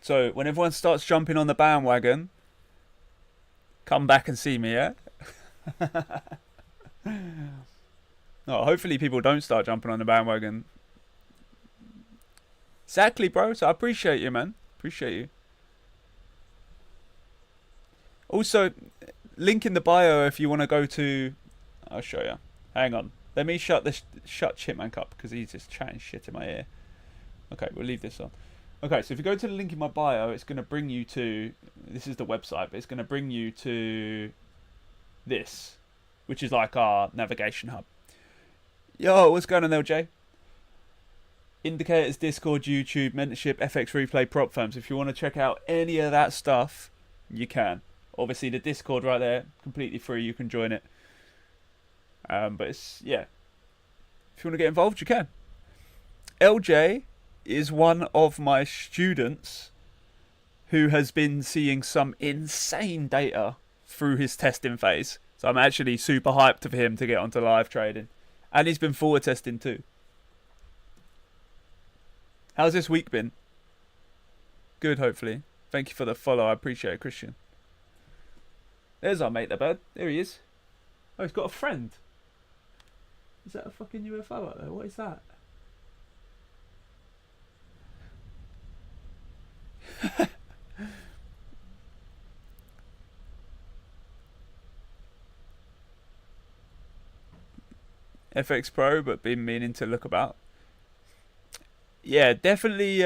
So when everyone starts jumping on the bandwagon, come back and see me, yeah? No, hopefully people don't start jumping on the bandwagon. Exactly, bro. So I appreciate you, man. Appreciate you. Also, link in the bio if you want to go to. I'll show you. Hang on. Let me shut Chipmunk up because he's just chatting shit in my ear. Okay, we'll leave this on. Okay, so if you go to the link in my bio, it's going to bring you to. This is the website, but it's going to bring you to this, which is like our navigation hub. Yo, what's going on, LJ? Indicators, Discord, YouTube, mentorship, FX replay, prop firms. If you want to check out any of that stuff, you can. Obviously, the Discord right there, completely free. You can join it. But it's, yeah. If you want to get involved, you can. LJ is one of my students who has been seeing some insane data through his testing phase. So I'm actually super hyped for him to get onto live trading. And he's been forward testing too. How's this week been? Good, hopefully. Thank you for the follow. I appreciate it, Christian. There's our mate, the bird. There he is. Oh, he's got a friend. Is that a fucking UFO out there? What is that? FX Pro, but been meaning to look about. Yeah, definitely.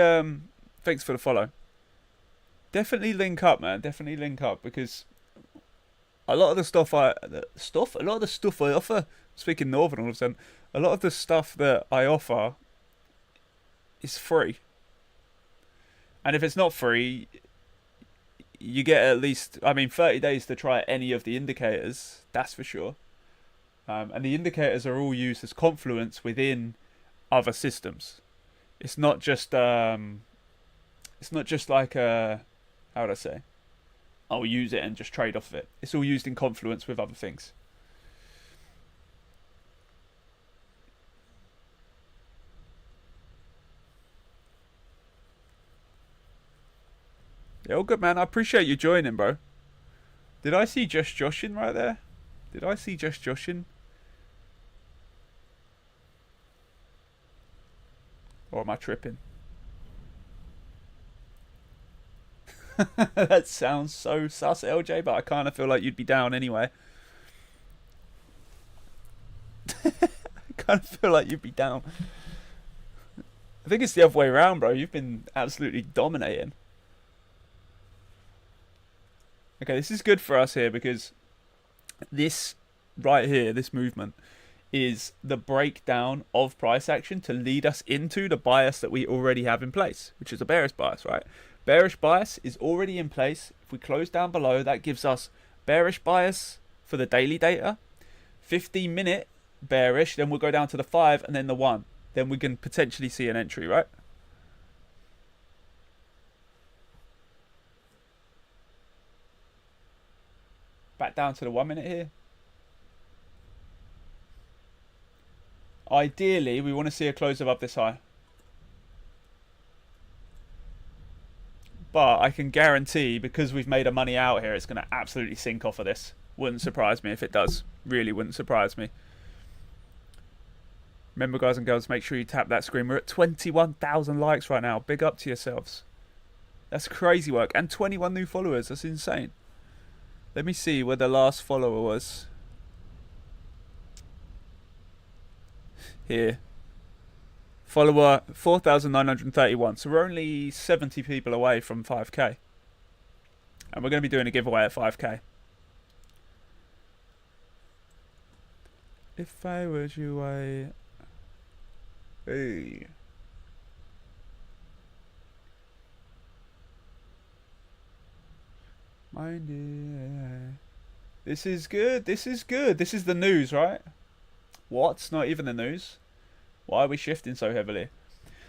Thanks for the follow. Definitely link up, man. Definitely link up because a lot of the stuff I offer. Speaking Northern all of a sudden, a lot of the stuff that I offer is free. And if it's not free, you get at least, 30 days to try any of the indicators. That's for sure. And the indicators are all used as confluence within other systems. It's not just like how would I say? I'll use it and just trade off of it. It's all used in confluence with other things. Yeah, all good, man. I appreciate you joining, bro. Did I see Just Joshin right there? Did I see Just Joshin? Or am I tripping? That sounds so sus, LJ, but I kind of feel like you'd be down anyway. I kind of feel like you'd be down. I think it's the other way around, bro. You've been absolutely dominating. Okay, this is good for us here because this right here, this movement, is the breakdown of price action to lead us into the bias that we already have in place, which is a bearish bias, right? Bearish bias is already in place. If we close down below, that gives us bearish bias for the daily data, 15-minute bearish, then we'll go down to the 5 and then the 1. Then we can potentially see an entry, right? Back down to the 1 minute here. Ideally, we want to see a close above this high. But I can guarantee, because we've made a money out here, it's going to absolutely sink off of this. Wouldn't surprise me if it does. Really wouldn't surprise me. Remember, guys and girls, make sure you tap that screen. We're at 21,000 likes right now. Big up to yourselves. That's crazy work. And 21 new followers. That's insane. Let me see where the last follower was. Here. Follower 4,931. So we're only 70 people away from 5k. And we're going to be doing a giveaway at 5k. If I were you, Hey. Mind it. This is good. This is good. This is the news, right? What? Not even the news. Why are we shifting so heavily?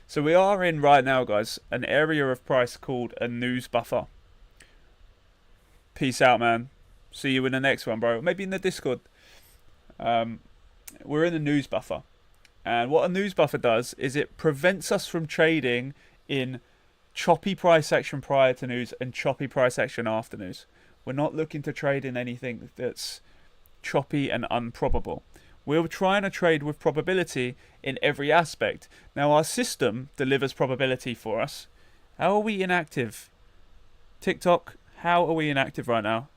So we are in right now, guys, an area of price called a news buffer. Peace out, man. See you in the next one, bro. Maybe in the Discord. We're in the news buffer. And what a news buffer does is it prevents us from trading in choppy price action prior to news and choppy price action after news. We're not looking to trade in anything that's choppy and improbable. We're trying to trade with probability in every aspect. Now, our system delivers probability for us. How are we inactive? TikTok, how are we inactive right now?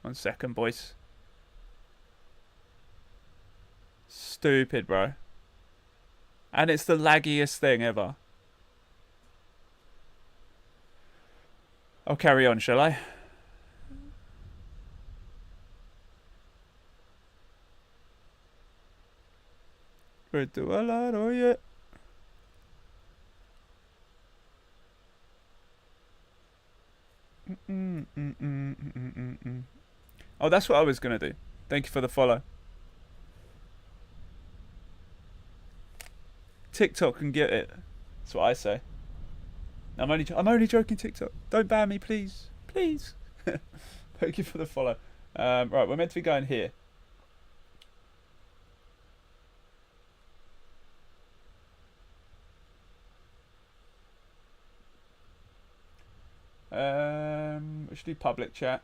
1 second, boys. Stupid, bro. And it's the laggiest thing ever. I'll carry on, shall I? Do a lot, oh yeah. Oh, that's what I was gonna do. Thank you for the follow. TikTok can get it. That's what I say. I'm only joking, TikTok. Don't ban me, please. Please. Thank you for the follow. Right, we're meant to be going here. We should do public chat.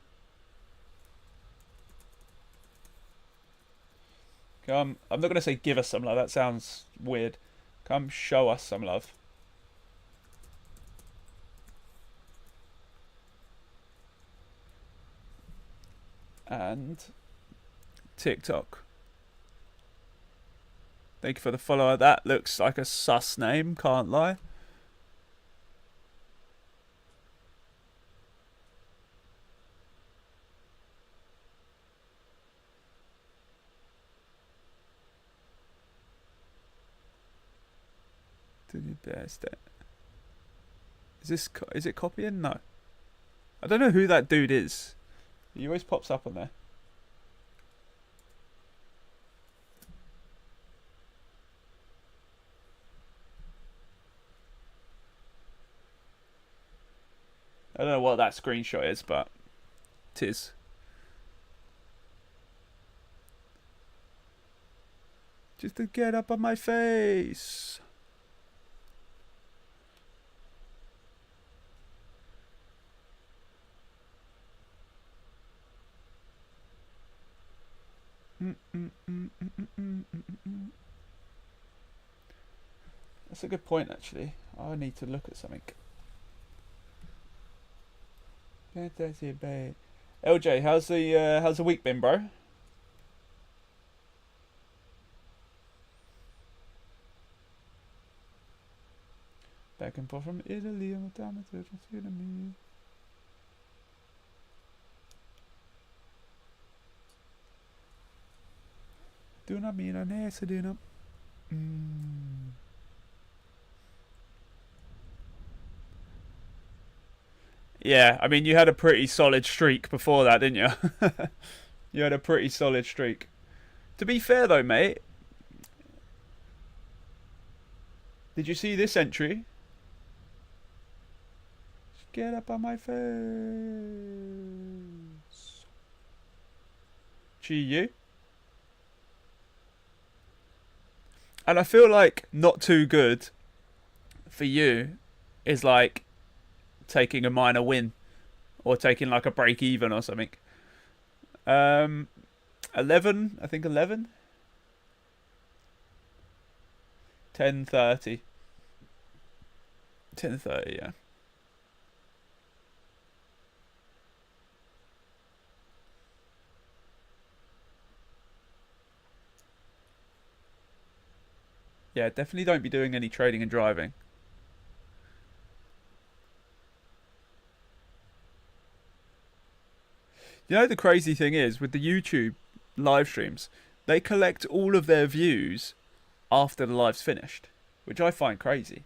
Come, I'm not going to say give us some love. That sounds weird. Come show us some love. And TikTok. Thank you for the follow. That looks like a sus name, can't lie. Do your best. Is it copying? No. I don't know who that dude is. He always pops up on there. I don't know what that screenshot is, but it is. Just to get up on my face. That's a good point, actually. I need to look at something. LJ, how's the week been, bro? Back and forth from Italy, I'm a time to me. Do not mean an accident. Yeah, I mean, you had a pretty solid streak before that, didn't you? You had a pretty solid streak. To be fair, though, mate, did you see this entry? Get up on my face. Gee, you. And I feel like not too good for you is like taking a minor win or taking like a break even or something. 11, I think 11. 10:30. 10:30, yeah. Yeah, definitely don't be doing any trading and driving. You know, the crazy thing is with the YouTube live streams, they collect all of their views after the live's finished, which I find crazy.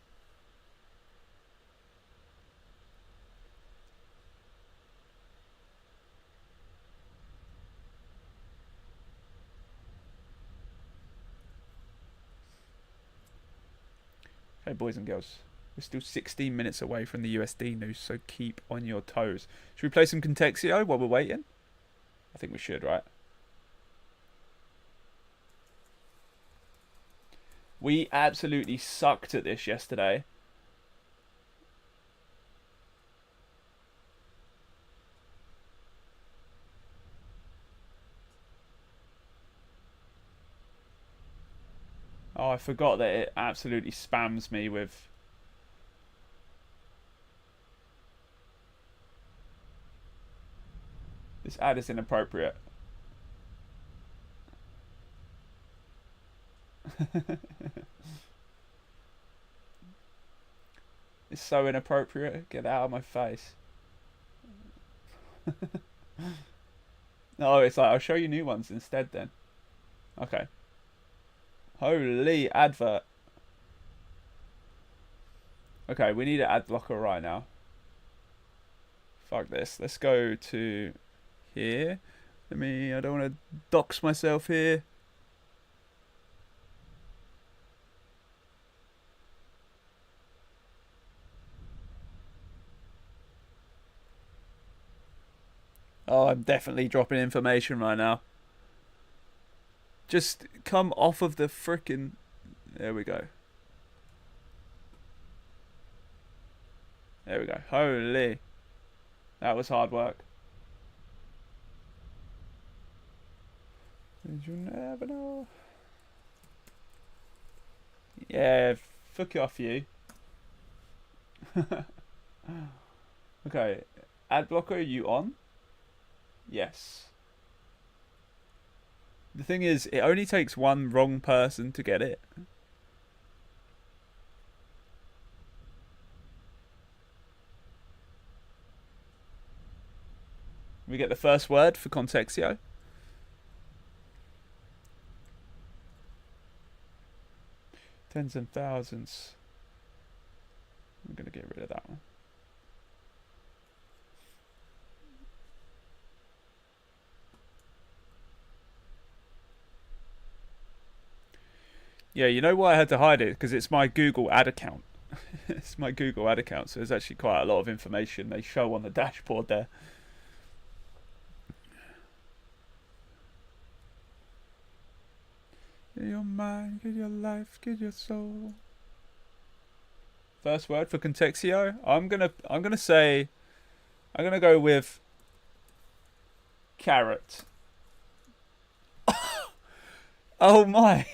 Hey, boys and girls, we're still 16 minutes away from the USD news, so keep on your toes. Should we play some Contexio while we're waiting? I think we should, right? We absolutely sucked at this yesterday. Oh, I forgot that it absolutely spams me with... This ad is inappropriate. It's so inappropriate. Get out of my face. No, it's like, I'll show you new ones instead then. Okay. Holy advert. Okay, we need an ad blocker right now. Fuck this. Let's go to here. I don't want to dox myself here. Oh, I'm definitely dropping information right now. Just come off of the frickin'... There we go. There we go. Holy. That was hard work. Did you never know? Yeah, fuck off you. Okay. Ad blocker, are you on? Yes. The thing is, it only takes one wrong person to get it. We get the first word for Contexio. Tens and thousands. I'm going to get rid of that one. Yeah, you know why I had to hide it? Because it's my Google ad account. It's my Google ad account, so there's actually quite a lot of information they show on the dashboard there. Get your mind, get your life, get your soul. First word for Contexio. I'm gonna go with carrot. Oh my.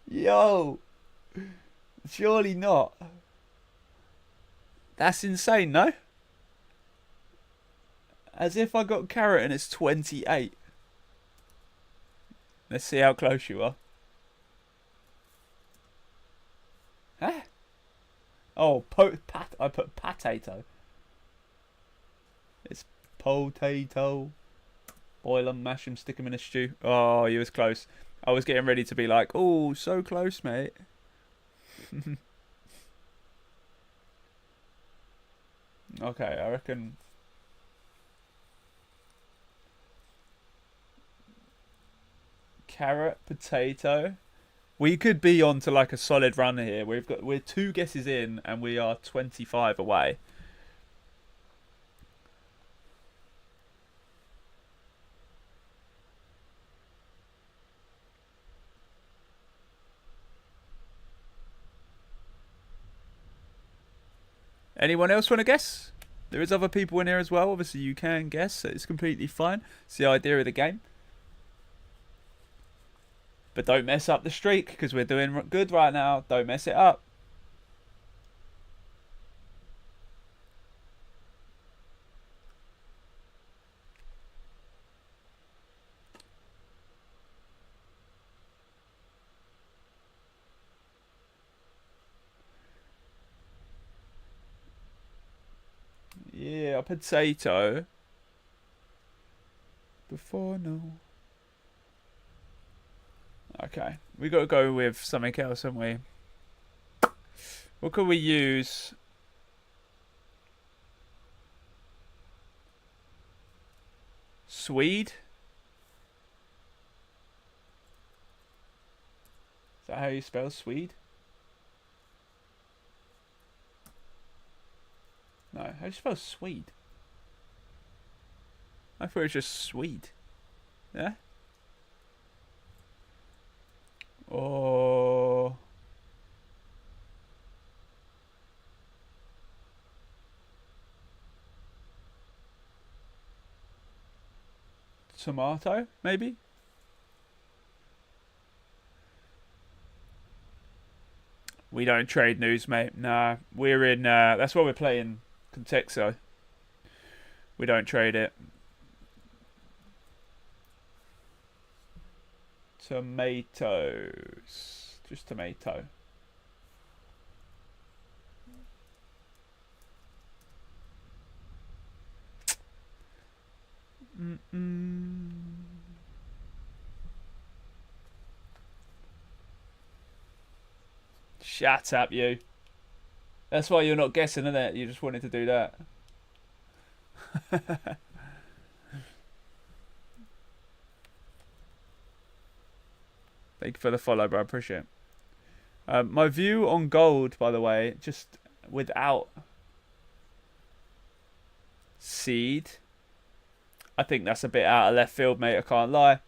Yo. Surely not. That's insane, no? As if I got carrot and it's 28. Let's see how close you are. Huh? Oh, I put potato. It's potato. Boil them, mash them, stick them in a stew. Oh, you was close. I was getting ready to be like, oh, so close, mate. Okay, I reckon. Carrot, potato. We could be on to like a solid run here. We're 2 guesses in and we are 25 away. Anyone else want to guess? There is other people in here as well. Obviously, you can guess. So it's completely fine. It's the idea of the game. But don't mess up the streak because we're doing good right now. Don't mess it up. Yeah, a potato. Before no. Okay, we got to go with something else, haven't we? What could we use? Swede? Is that how you spell Swede? No, how do you spell Swede? I thought it was just Swede. Yeah? Or... tomato, maybe? We don't trade news, mate. Nah, we're in... that's why we're playing Contexo. We don't trade it. Tomatoes. Just tomato. Shut up, you. That's why you're not guessing, isn't it? You just wanted to do that. Thank you for the follow, bro. I appreciate it. My view on gold, by the way, just without seed. I think that's a bit out of left field, mate. I can't lie.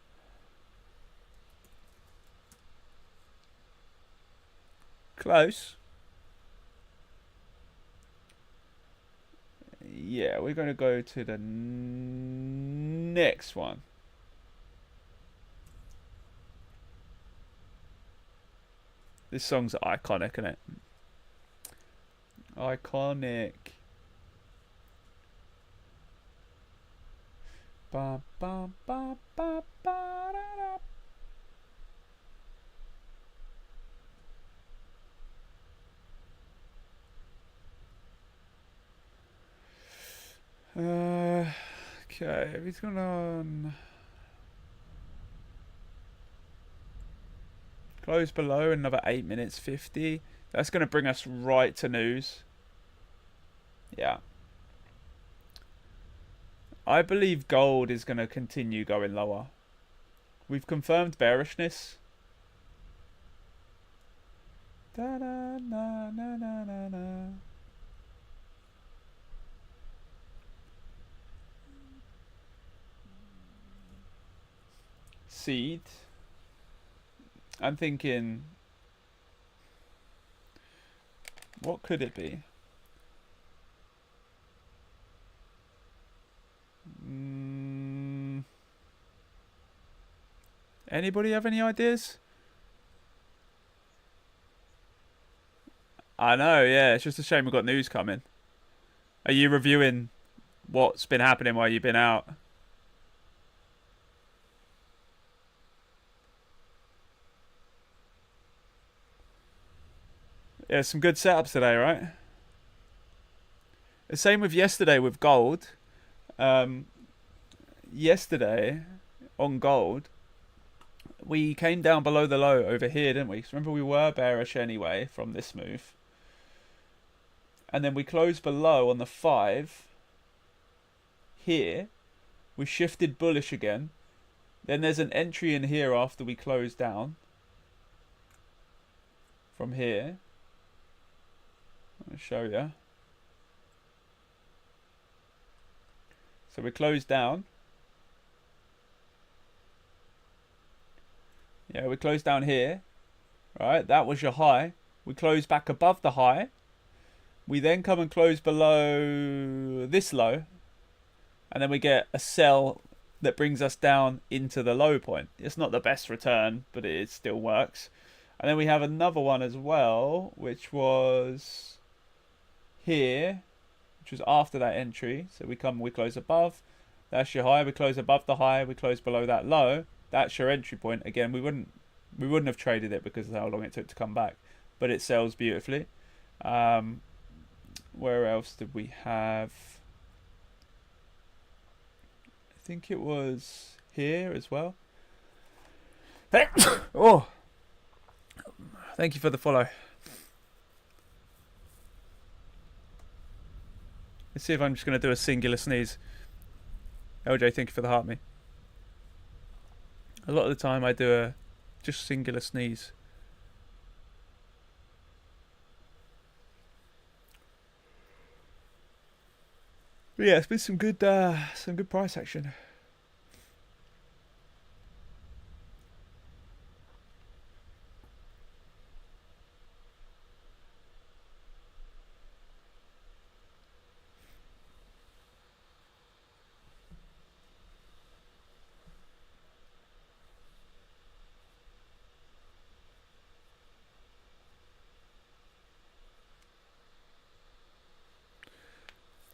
Close. Yeah, we're going to go to the next one. This song's iconic, isn't it? Iconic. Ba, ba, ba, ba, ba, da, da. Okay, he's going on. Close below, another 8 minutes 50. That's going to bring us right to news. Yeah. I believe gold is going to continue going lower. We've confirmed bearishness. Da, da, na, na, na, na, na. Seed. I'm thinking, what could it be? Anybody have any ideas? I know, yeah. It's just a shame we've got news coming. Are you reviewing what's been happening while you've been out? Yeah, some good setups today, right? The same with yesterday with gold. Yesterday on gold, we came down below the low over here, didn't we? 'Cause remember, we were bearish anyway from this move. And then we closed below on the 5 here. We shifted bullish again. Then there's an entry in here after we close down. From here. I'll show you. So we closed down. Yeah, we closed down here. Right, that was your high. We closed back above the high. We then come and close below this low. And then we get a sell that brings us down into the low point. It's not the best return, but it still works. And then we have another one as well, which was here, which was after that entry. So we come, we close above. That's your high. We close above the high. We close below that low. That's your entry point. Again, we wouldn't have traded it because of how long it took to come back, but it sells beautifully. Where else did we have? I think it was here as well. Oh, thank you for the follow. Let's see if I'm just going to do a singular sneeze. LJ, thank you for the heart me. A lot of the time I do a just singular sneeze. But yeah, it's been some good price action.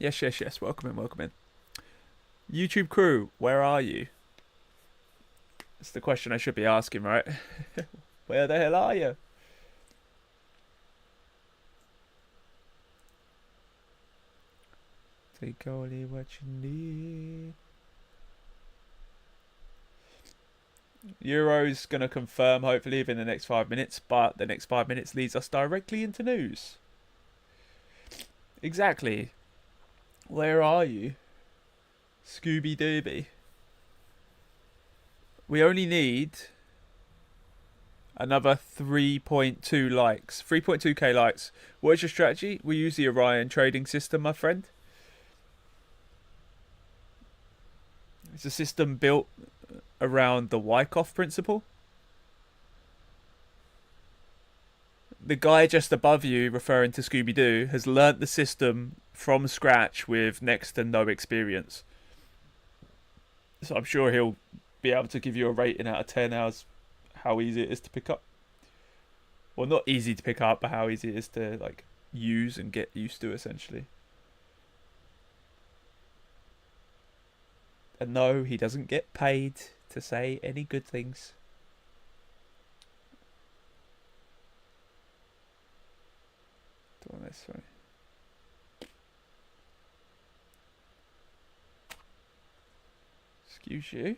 Yes. Welcome in. YouTube crew, where are you? That's the question I should be asking, right? Where the hell are you? Take only what you need. Euro's going to confirm, hopefully, within the next 5 minutes, but the next 5 minutes leads us directly into news. Exactly. Where are you? Scooby Dooby. We only need another 3.2 likes. 3.2k likes. What is your strategy? We use the Orion trading system, my friend. It's a system built around the Wyckoff principle. The guy just above you, referring to Scooby-Doo, has learnt the system from scratch with next to no experience. So I'm sure he'll be able to give you a rating out of 10 as how easy it is to pick up. Well, not easy to pick up, but how easy it is to like use and get used to, essentially. And no, he doesn't get paid to say any good things. Doing this way. Excuse you.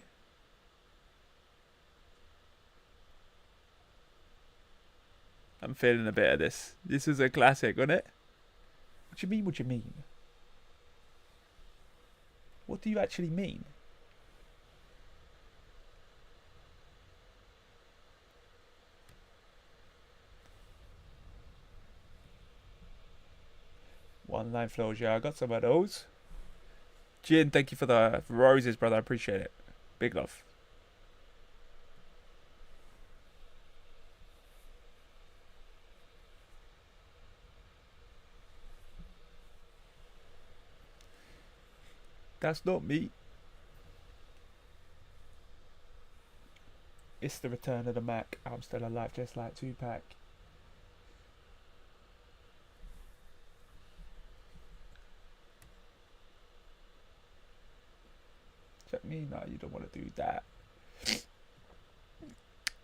I'm feeling a bit of this. This is a classic, wasn't it? What do you mean? What do you mean? What do you actually mean? One line flows, yeah. I got some of those. Jin, thank you for the roses, brother. I appreciate it. Big love. That's not me. It's the return of the Mac. I'm still alive, just like Tupac. Check me? No, you don't want to do that.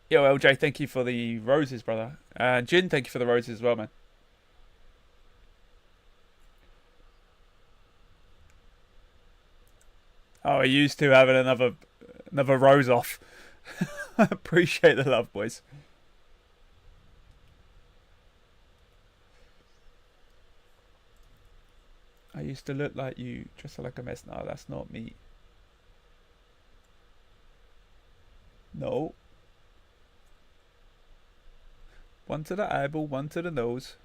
Yo, LJ, thank you for the roses, brother. And Jin, thank you for the roses as well, man. Oh, I used to having another rose off. Appreciate the love, boys. I used to look like you, dressed like a mess. No, that's not me. No. One to the eyeball, one to the nose.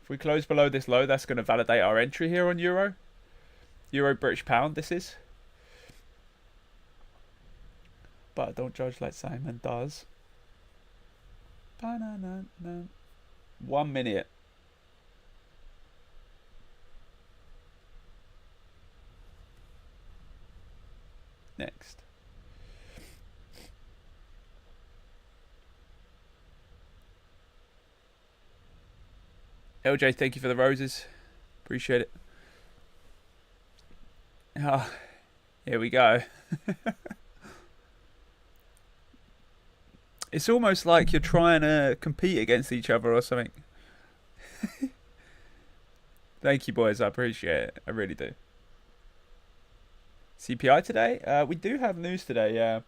If we close below this low, that's going to validate our entry here on Euro. Euro British Pound, this is. But don't judge like Simon does. 1 minute. Next. LJ, thank you for the roses. Appreciate it. Oh, here we go. It's almost like you're trying to compete against each other or something. Thank you, boys. I appreciate it. I really do. CPI today? We do have news today, yeah.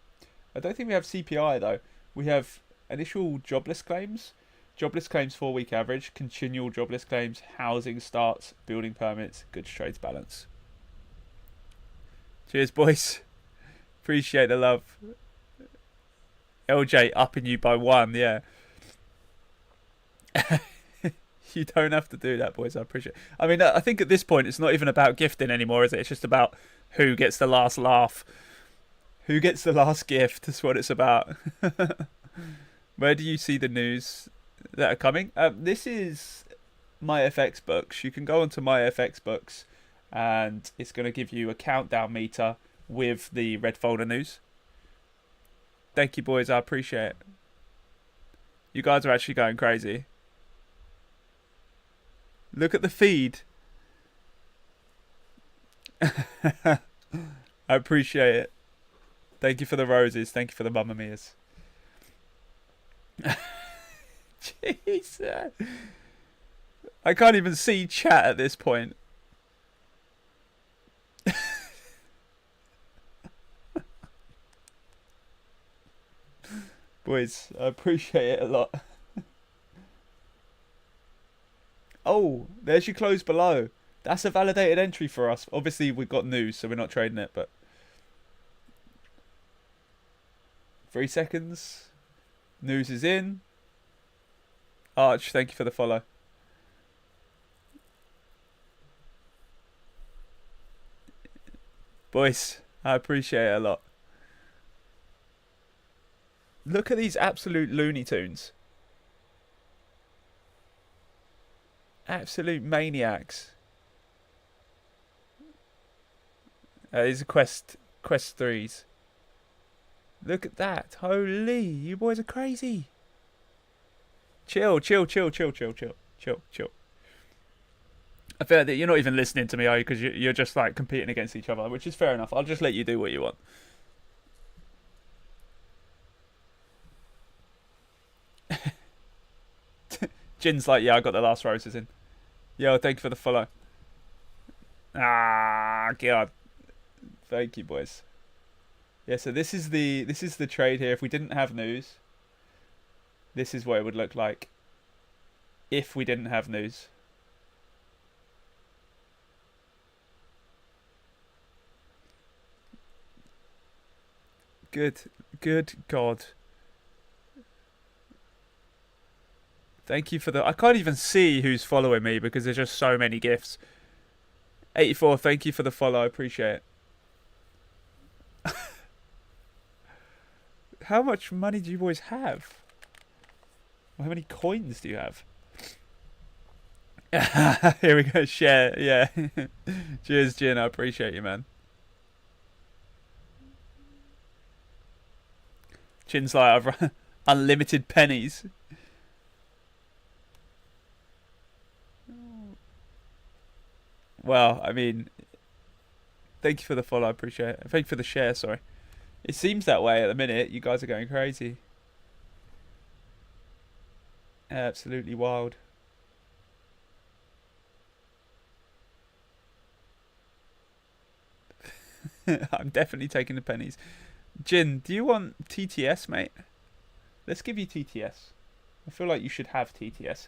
I don't think we have CPI, though. We have initial jobless claims, jobless claims 4-week average, continual jobless claims, housing starts, building permits, goods trades balance. Cheers, boys. Appreciate the love. LJ upping you by 1, yeah. You don't have to do that, boys. I appreciate it. I mean, I think at this point it's not even about gifting anymore, is it? It's just about who gets the last laugh. Who gets the last gift? That's what it's about. Where do you see the news that are coming? This is my FX books. You can go onto my FX books and it's going to give you a countdown meter with the red folder news. Thank you, boys. I appreciate it. You guys are actually going crazy. Look at the feed. I appreciate it. Thank you for the roses. Thank you for the Mamma Mia's. Jesus. I can't even see chat at this point. Boys, I appreciate it a lot. Oh, there's your close below. That's a validated entry for us. Obviously, we've got news, so we're not trading it, but 3 seconds. News is in. Arch, thank you for the follow. Boys, I appreciate it a lot. Look at these absolute Looney Tunes. Absolute maniacs. These are quest 3s. Look at that. Holy, you boys are crazy. Chill. I feel like that you're not even listening to me, are you? Because you're just like competing against each other, which is fair enough. I'll just let you do what you want. Jin's like, yeah, I got the last roses in. Yo, thank you for the follow. Ah, God. Thank you, boys. Yeah, so this is the trade here. If we didn't have news, this is what it would look like. If we didn't have news. Good God. Thank you for the... I can't even see who's following me because there's just so many gifts. 84, thank you for the follow. I appreciate it. How much money do you boys have? How many coins do you have? Here we go. Share. Yeah. Cheers, Jin. I appreciate you, man. Jin's like, I've run unlimited pennies. Well, I mean, thank you for the follow. I appreciate it. Thank you for the share. Sorry. It seems that way at the minute. You guys are going crazy. Absolutely wild. I'm definitely taking the pennies. Jin, do you want TTS, mate? Let's give you TTS. I feel like you should have TTS.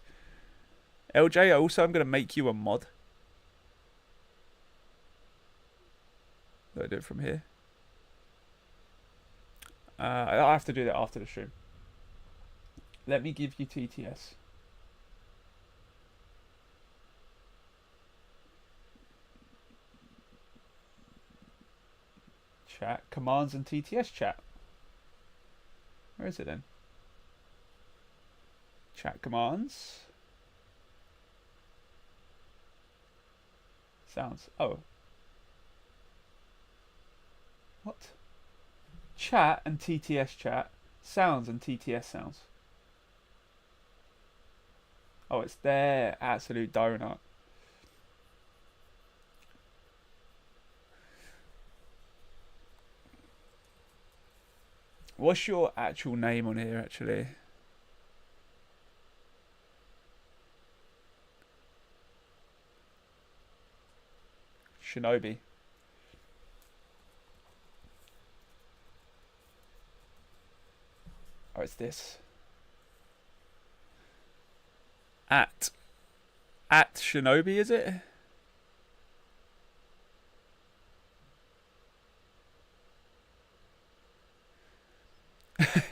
LJ, also, I'm going to make you a mod. Do I do it from here? I'll have to do that after the stream. Let me give you TTS. Chat. Commands and TTS chat. Where is it then? Chat commands. Sounds. Oh. What? Chat and TTS chat. Sounds and TTS sounds. Oh, it's there. Absolute donut. What's your actual name on here, actually? Shinobi. Oh, it's this. At Shinobi, is it?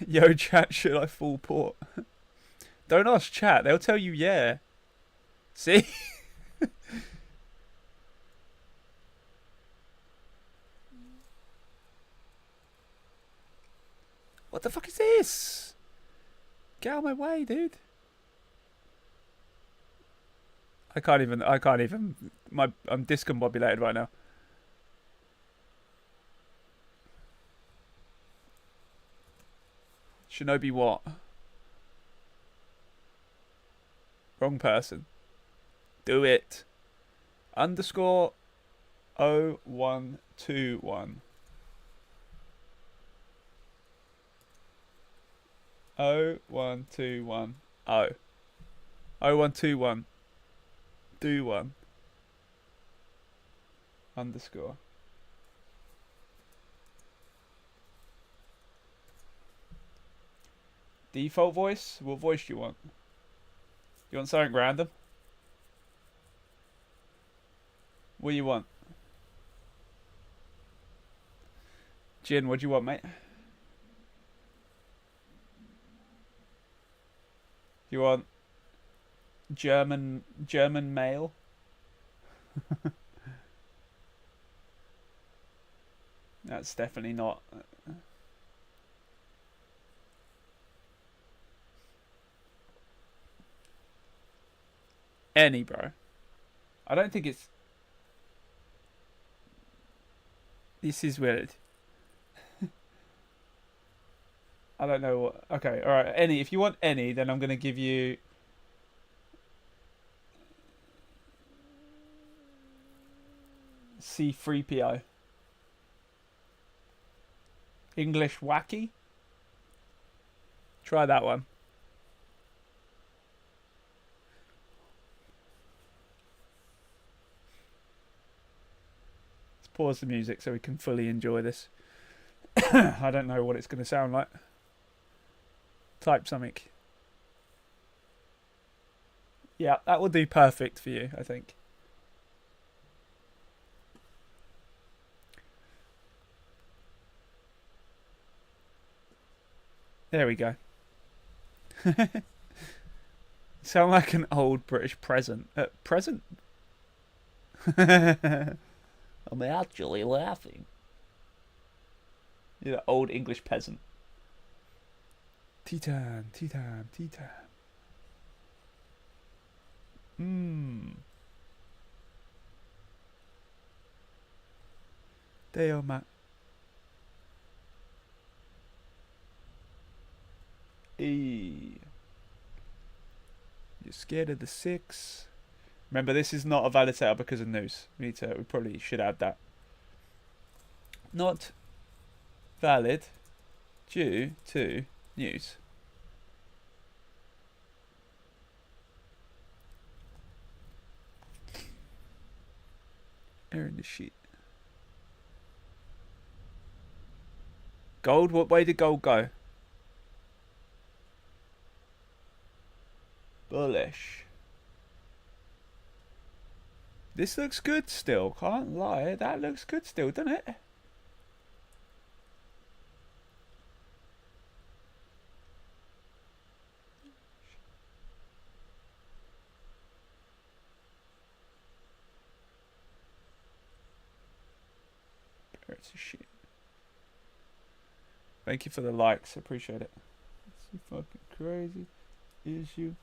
Yo, chat, should I full port? Don't ask chat, they'll tell you yeah. See? What the fuck is this? Get out of my way, dude. I can't even, I'm discombobulated right now. Shinobi what? Wrong person. Do it. Underscore 0121. 0121. Oh. 0121. Do one. Underscore. Default voice? What voice do you want? You want something random? What do you want? Jin, what do you want, mate? You want German male? That's definitely not. Any, bro. I don't think it's. This is weird. I don't know what. Okay, alright. Any. If you want any, then I'm going to give you. C3PO. English wacky. Try that one. Let's pause the music so we can fully enjoy this. I don't know what it's going to sound like. Type something. Yeah, that will do perfect for you, I think. There we go. Sound like an old British present. Present? I'm actually laughing. You're the old English peasant. Tea time, tea time, tea time. Dale, Matt. You're scared of the 6. Remember, this is not a valid setup because of news. We probably should add that. Not valid due to news. Error in the sheet. Gold? What way did gold go? Bullish. This looks good still. Can't lie. That looks good still, doesn't it? It's a shit. Thank you for the likes. I appreciate it. It's so fucking crazy. Issue.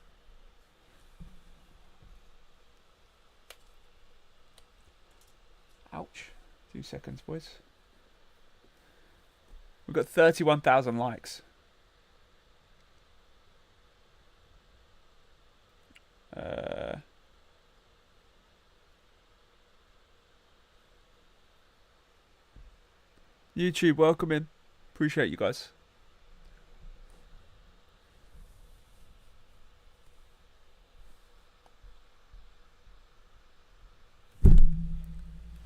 Ouch. 2 seconds, boys. We've got 31,000 likes. YouTube, welcome in. Appreciate you guys.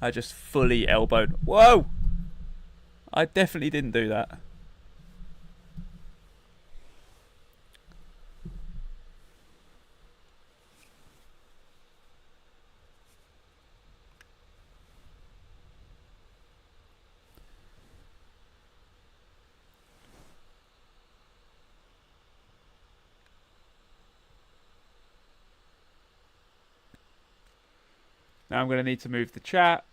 I just fully elbowed. Whoa! I definitely didn't do that. Now I'm going to need to move the chat.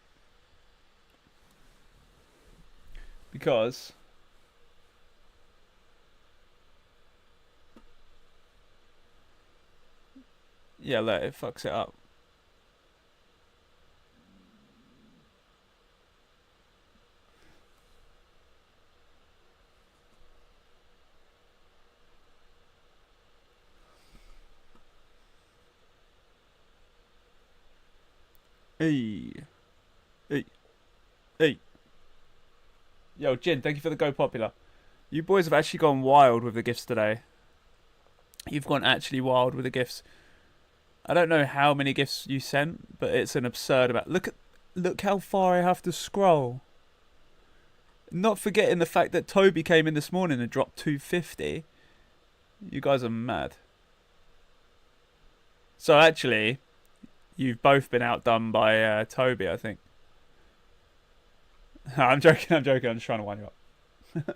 Because yeah, look, it fucks it up. Hey. Yo, Jin, thank you for the Go Popular. You boys have actually gone wild with the gifts today. You've gone actually wild with the gifts. I don't know how many gifts you sent, but it's an absurd amount. Look how far I have to scroll. Not forgetting the fact that Toby came in this morning and dropped 250. You guys are mad. So actually, you've both been outdone by Toby, I think. I'm joking. I'm just trying to wind you up.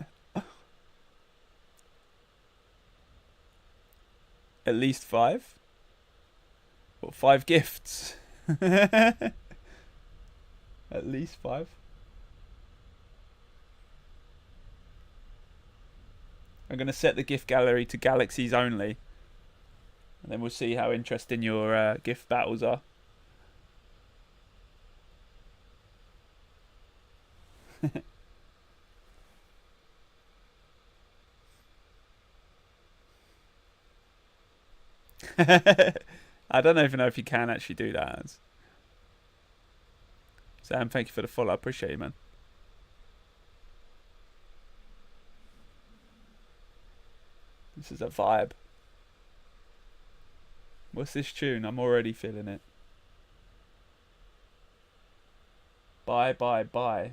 At least 5? What, 5 gifts? At least 5? I'm going to set the gift gallery to galaxies only. And then we'll see how interesting your gift battles are. I don't even know if you can actually do that. Sam, thank you for the follow. I appreciate you, man. This is a vibe. What's this tune? I'm already feeling it. Bye, bye, bye.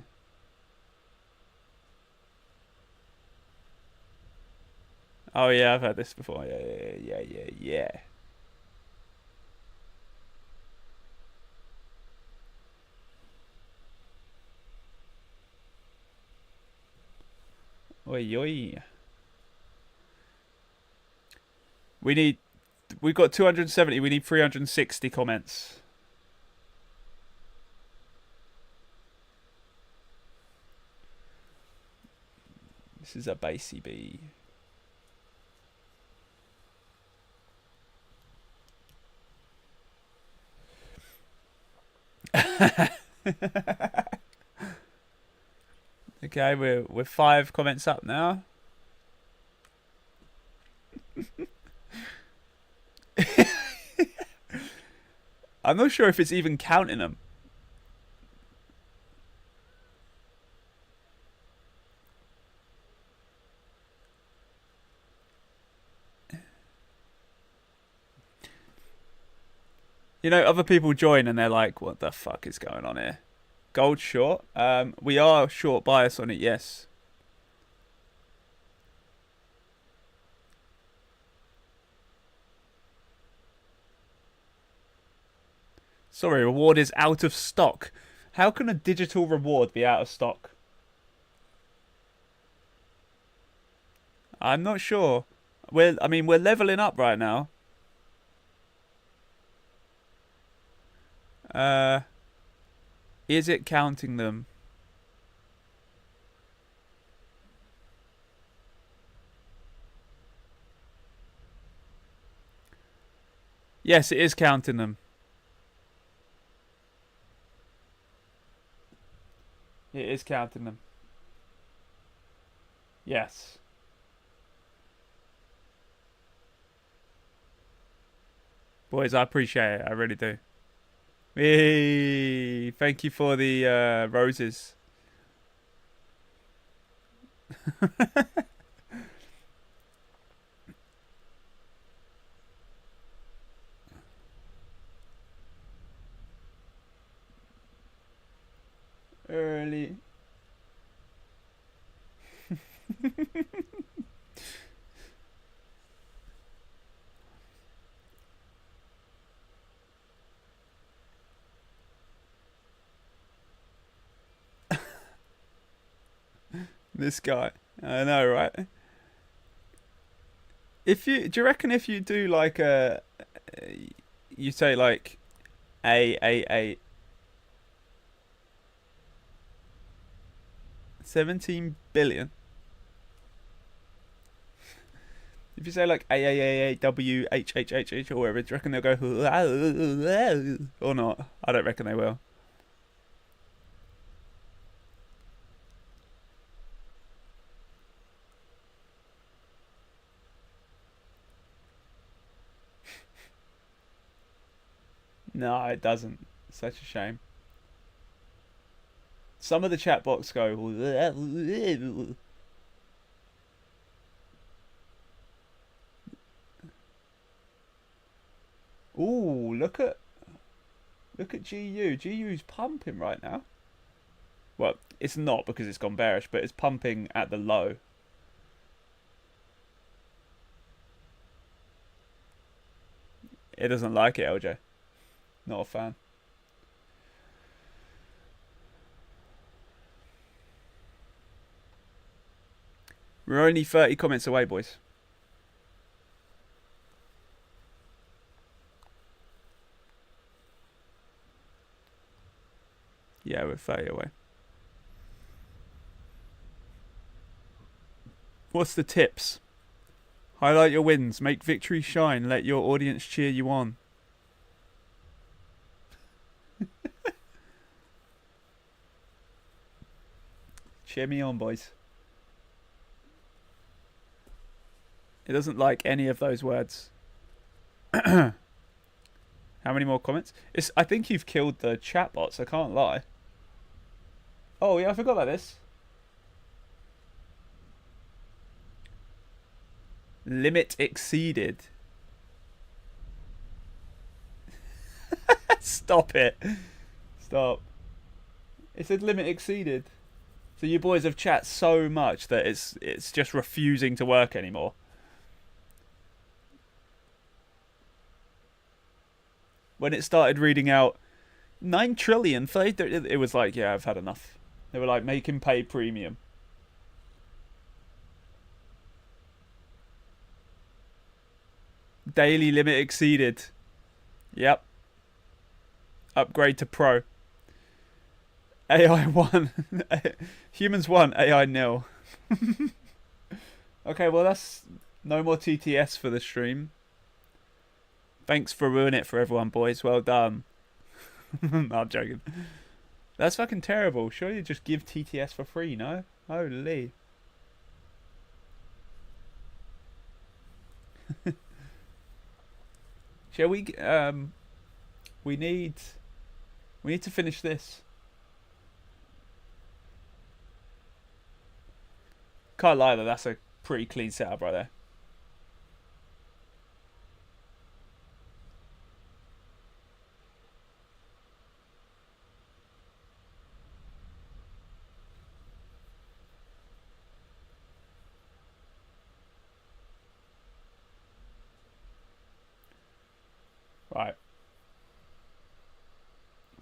Oh yeah, I've heard this before. Yeah. Oi, oi. We've got 270. We need 360 comments. This is a bassy bee. Okay, we're 5 comments up now. I'm not sure if it's even counting them. You know, other people join and they're like, what the fuck is going on here? Gold short. We are short bias on it, yes. Sorry, reward is out of stock. How can a digital reward be out of stock? I'm not sure. We're leveling up right now. Is it counting them? Yes, it is counting them. It is counting them. Yes. Boys, I appreciate it. I really do. Hey, thank you for the roses. Early. This guy. I know, right? Do you reckon if you do like you say like a 17 billion. If you say like AAAAWHHHH or whatever, do you reckon they'll go or not? I don't reckon they will. No, it doesn't. It's such a shame. Some of the chat bots go. Ooh, look at GU. GU's pumping right now. Well, it's not because it's gone bearish, but it's pumping at the low. It doesn't like it, LJ. Not a fan. We're only 30 comments away, boys. Yeah, we're 30 away. What's the tips? Highlight your wins, make victory shine, let your audience cheer you on. Cheer me on, boys. It doesn't like any of those words. How many more comments? I think you've killed the chatbots, I can't lie. Oh yeah, I forgot about this. Limit exceeded. Stop it. Stop. It said limit exceeded. So you boys have chat so much that it's just refusing to work anymore. When it started reading out 9 trillion, it was like, yeah, I've had enough. They were like, make him pay premium. Daily limit exceeded. Yep. Upgrade to pro. AI 1. Humans 1, AI 0. Okay, well that's no more TTS for the stream. Thanks for ruining it for everyone, boys. Well done. I'm joking. That's fucking terrible. Surely you just give TTS for free, no? Holy. Shall we? We need to finish this. Can't lie though, that's a pretty clean setup right there. Right.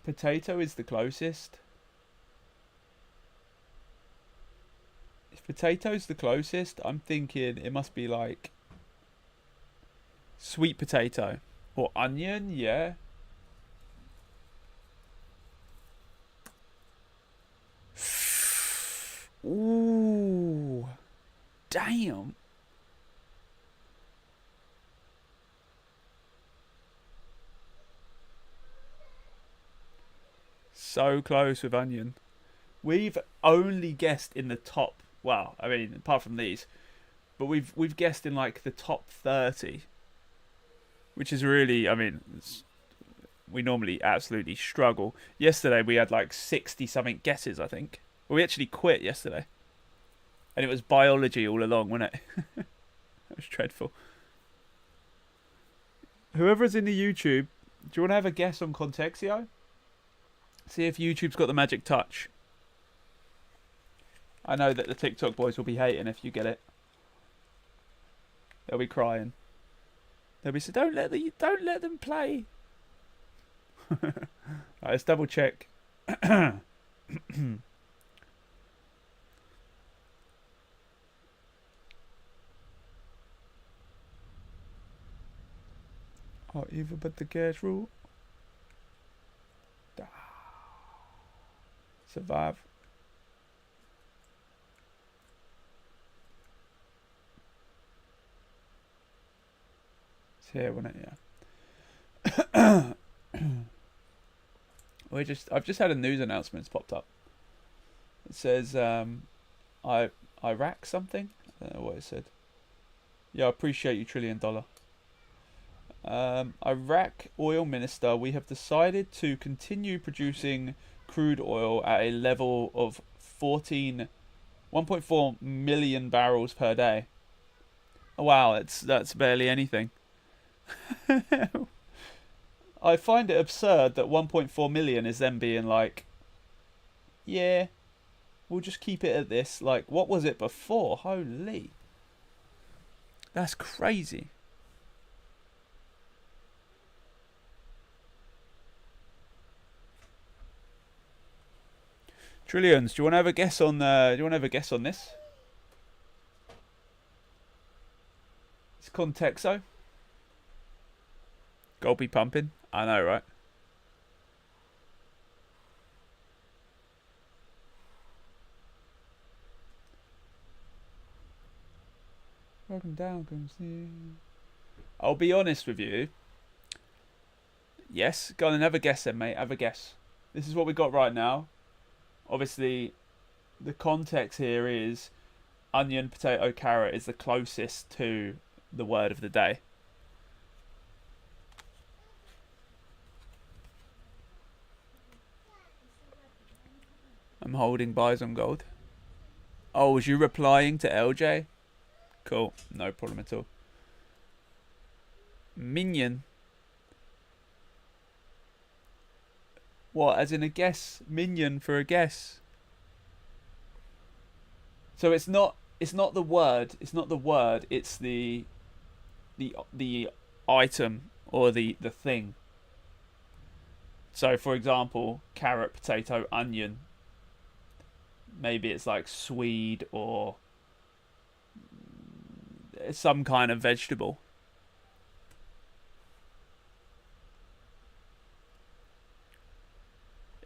Potato is the closest. If potato's the closest, I'm thinking it must be like sweet potato or onion, yeah. Ooh, damn. So close with onion. We've only guessed in the top. Well, I mean, apart from these, but we've guessed in like the top 30, which is really. I mean, we normally absolutely struggle. Yesterday we had like 60 something guesses. I think. Well, we actually quit yesterday, and it was biology all along, wasn't it? That was dreadful. Whoever's in the YouTube, do you want to have a guess on Contexio? See if YouTube's got the magic touch. I know that the TikTok boys will be hating if you get it. They'll be crying. They'll be saying, don't let them play. Right, let's double check. Oh, even but the cash rule. Survive. It's here, wasn't it? Yeah. I've just had a news announcement that's popped up. It says Iraq something. I don't know what it said. Yeah, I appreciate you, $1 trillion. Iraq oil minister, we have decided to continue producing crude oil at a level of 1.4 million barrels per day. Oh, wow, that's barely anything. I find it absurd that 1.4 million is then being like, yeah, we'll just keep it at this. Like, what was it before? Holy. That's crazy. Trillions, do you want to have a guess on this? It's Contexo. Gold be pumping. I know, right? Welcome down, comes the... I'll be honest with you. Yes, go on and have a guess then, mate. Have a guess. This is what we got right now. Obviously, the context here is onion, potato, carrot is the closest to the word of the day. I'm holding buys on gold. Oh, was you replying to LJ? Cool, no problem at all. Minion. What, as in a guess? Minion for a guess. So it's not the word, it's the item or the thing. So for example, carrot, potato, onion. Maybe it's like swede or some kind of vegetable.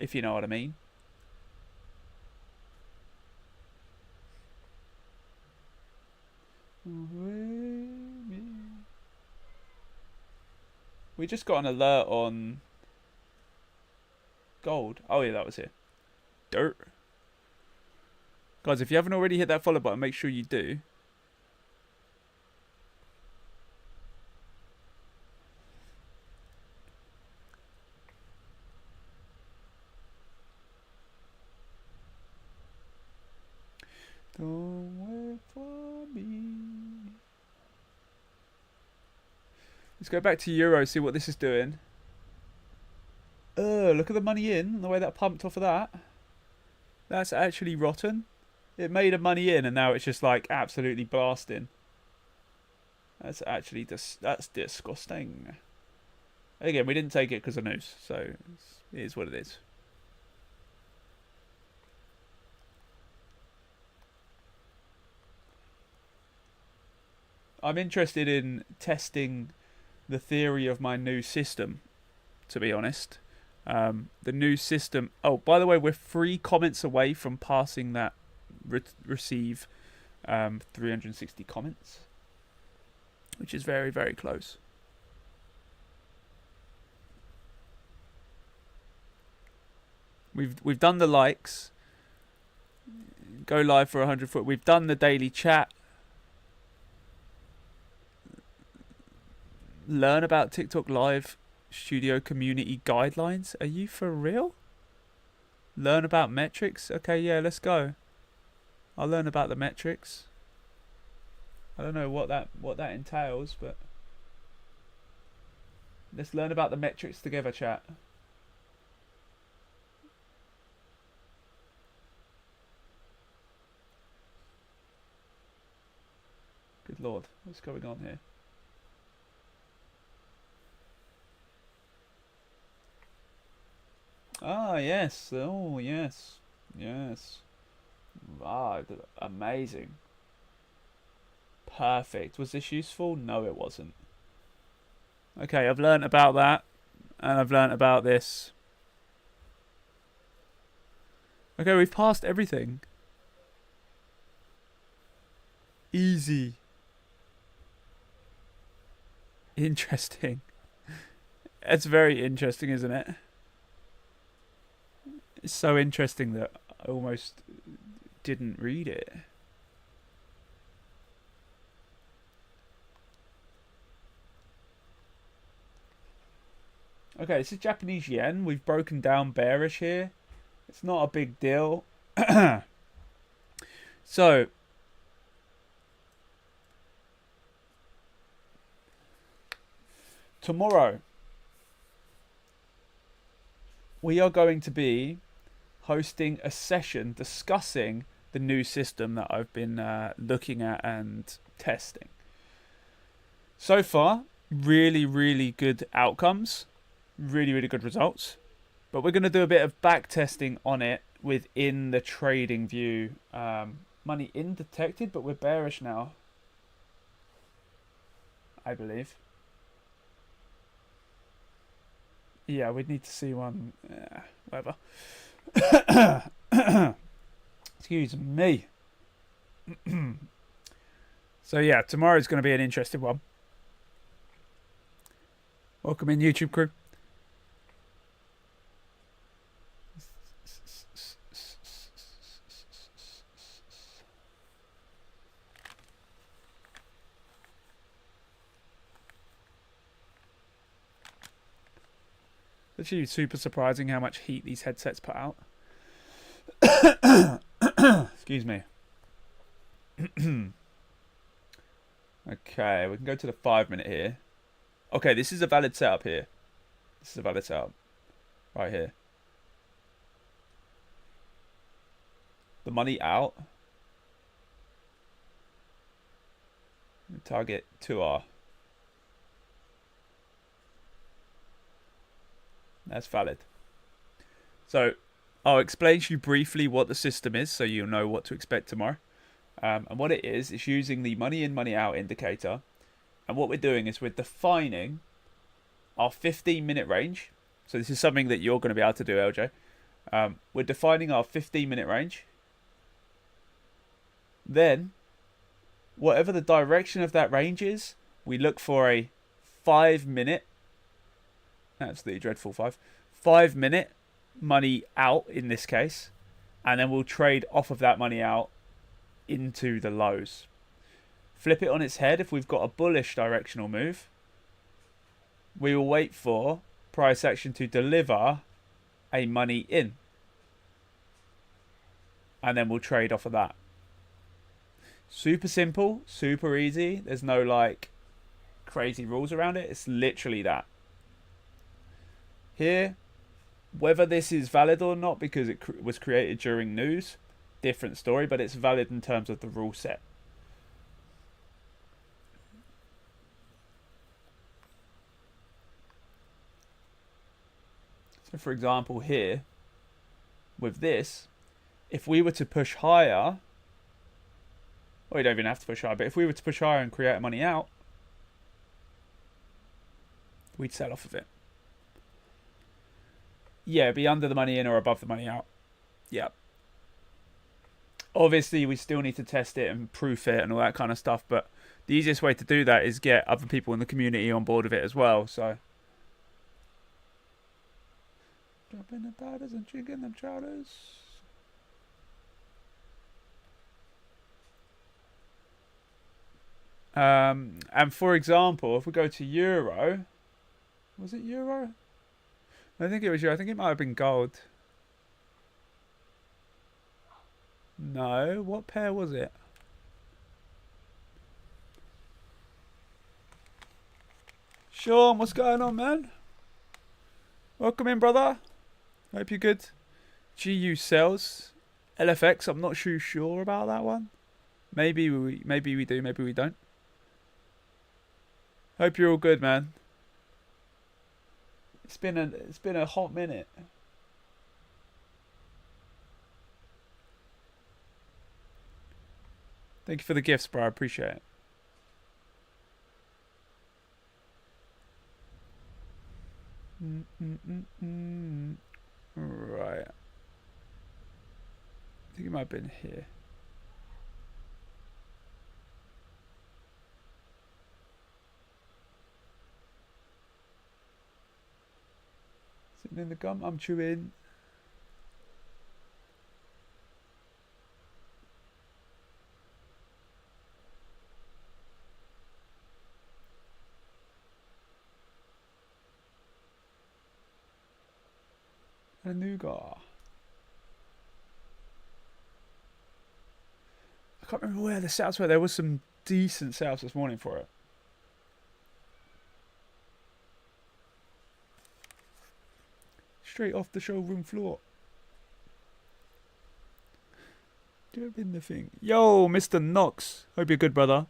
If you know what I mean. We just got an alert on Gold. Oh yeah, that was here. Dirt. Guys, if you haven't already hit that follow button, make sure you do. Don't wait for me. Let's go back to Euro, see what this is doing. Look at the money in, the way that pumped off of that. That's actually rotten. It made a money in and now it's just like absolutely blasting. That's actually that's disgusting. Again, we didn't take it because of news, so it is what it is. I'm interested in testing the theory of my new system, to be honest. The new system... Oh, by the way, we're 3 comments away from passing that receive 360 comments, which is very, very close. We've done the likes. Go live for 100 foot. We've done the daily chat. Learn about TikTok Live Studio Community Guidelines. Are you for real? Learn about metrics. Okay, yeah, let's go. I'll learn about the metrics. I don't know what that entails, but let's learn about the metrics together, chat. Good lord, what's going on here? Ah, yes. Oh, yes. Yes. Ah, amazing. Perfect. Was this useful? No, it wasn't. Okay, I've learnt about that. And I've learnt about this. Okay, we've passed everything. Easy. Interesting. It's very interesting, isn't it? It's so interesting that I almost didn't read it. Okay, this is Japanese yen. We've broken down bearish here. It's not a big deal. So, tomorrow, we are going to be hosting a session discussing the new system that I've been looking at and testing. So far, really, really good outcomes. Really, really good results. But we're going to do a bit of back testing on it within the trading view. Money in detected, but we're bearish now, I believe. Yeah, we'd need to see one. Whatever. Excuse me. So yeah, tomorrow's going to be an interesting one. Welcome in, YouTube crew. It's actually super surprising how much heat these headsets put out. Excuse me. Okay, we can go to the 5-minute here. Okay, this is a valid setup here. This is a valid setup. Right here. The money out. Target 2R. That's valid. So, I'll explain to you briefly what the system is so you'll know what to expect tomorrow. And what it is, it's using the money in, money out indicator. And what we're doing is we're defining our 15-minute range. So this is something that you're going to be able to do, LJ. We're defining our 15-minute range. Then, whatever the direction of that range is, we look for a 5-minute, absolutely dreadful 5-minute money out in this case, and then we'll trade off of that money out into the lows. Flip it on its head. If we've got a bullish directional move, we will wait for price action to deliver a money in, and then we'll trade off of that. Super simple, super easy. There's no like crazy rules around it. It's literally that. Here, whether this is valid or not because it was created during news, different story, but it's valid in terms of the rule set. So for example here, with this, if we were to push higher, or we don't even have to push higher, but if we were to push higher and create money out, we'd sell off of it. Yeah, be under the money in or above the money out. Yeah. Obviously, we still need to test it and proof it and all that kind of stuff, but the easiest way to do that is get other people in the community on board with it as well, so. Dropping the powders and drinking them chowders. And for example, if we go to euro, was it euro? I think it was euro. I think it might have been gold. No, what pair was it? Sean, what's going on, man? Welcome in, brother. Hope you're good. GU sells. LFX, I'm not too sure about that one. Maybe we do, maybe we don't. Hope you're all good, man. It's been a hot minute. Thank you for the gifts, bro. I appreciate it. Right. I think it might have been here. Sitting in the gum, I'm chewing. A nougat. I can't remember where the setups were. There was some decent setups this morning for it. Straight off the showroom floor. Doing the thing. Yo, Mr. Knox. Hope you're good, brother.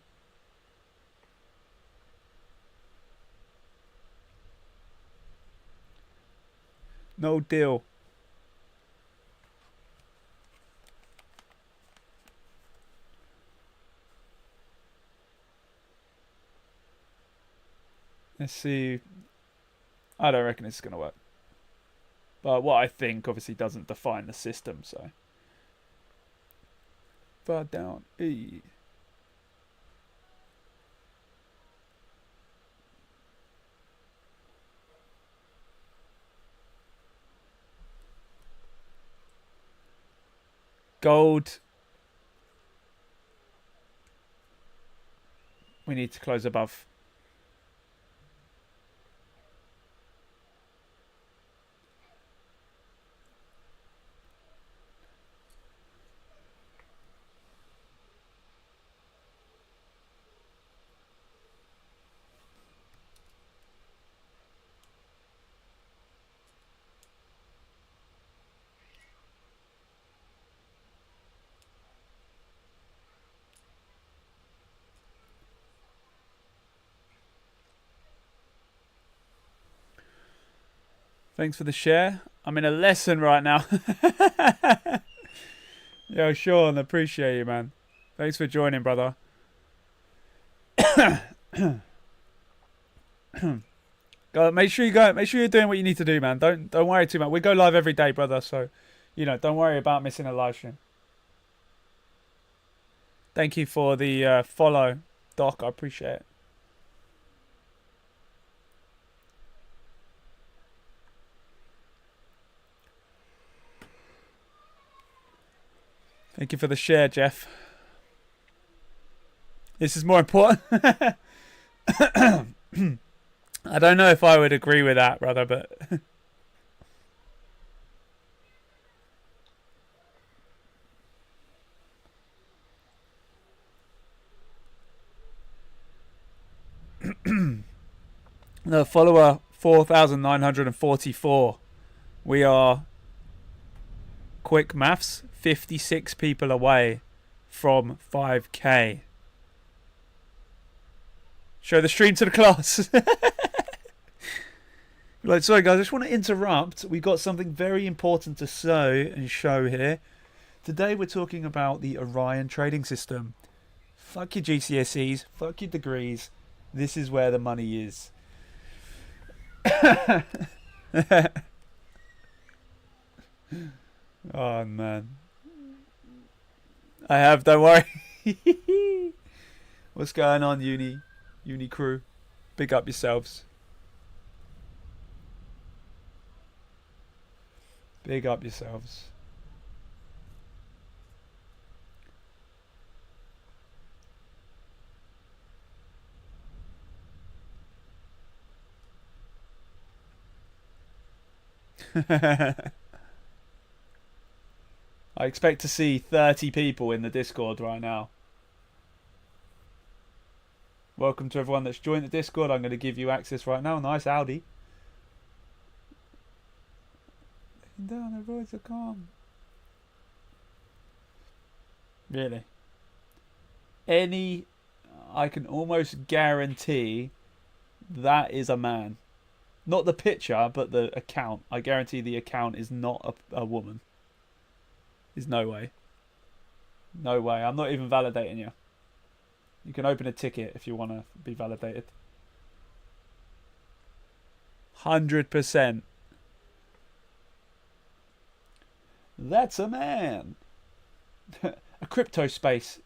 No deal. Let's see. I don't reckon it's going to work. But what I think obviously doesn't define the system, so. Far down. E. Gold. We need to close above. Thanks for the share. I'm in a lesson right now. Yo, Sean, appreciate you, man. Thanks for joining, brother. Make sure you're doing what you need to do, man. Don't worry too much. We go live every day, brother. So, don't worry about missing a live stream. Thank you for the follow, Doc. I appreciate it. Thank you for the share, Jeff. This is more important. I don't know if I would agree with that, brother, but the follower 4,944. We are, quick maths, 56 people away from 5k. Show the stream to the class. Like, sorry guys, I just want to interrupt. We've got something very important to say and show here. Today we're talking about the Orion trading system. Fuck your GCSEs, fuck your degrees. This is where the money is. Oh man. I have, don't worry. What's going on, uni crew? Big up yourselves. Big up yourselves. I expect to see 30 people in the Discord right now. Welcome to everyone that's joined the Discord. I'm going to give you access right now. Nice Audi. Down the roads are calm. Really? I can almost guarantee that is a man. Not the picture, but the account. I guarantee the account is not a woman. There's no way. No way. I'm not even validating you. You can open a ticket if you want to be validated. 100%. That's a man. A crypto space.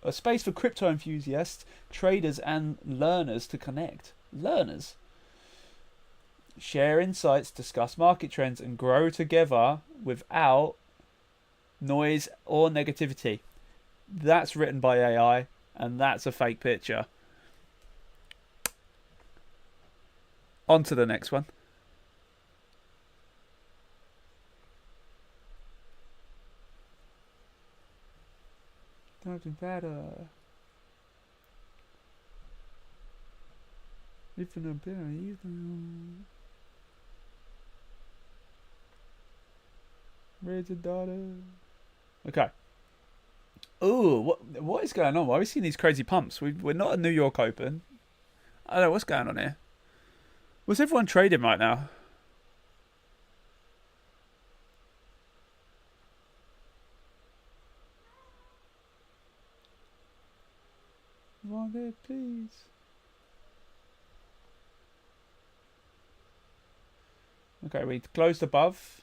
A space for crypto enthusiasts, traders and learners to connect. Learners. Share insights, discuss market trends and grow together without noise or negativity. That's written by AI and that's a fake picture. On to the next one. Something better. Where's your daughter? Okay. Ooh, what is going on? Why are we seeing these crazy pumps? We're not at New York Open. I don't know what's going on here. What's everyone trading right now? Want it, please. Okay, we closed above.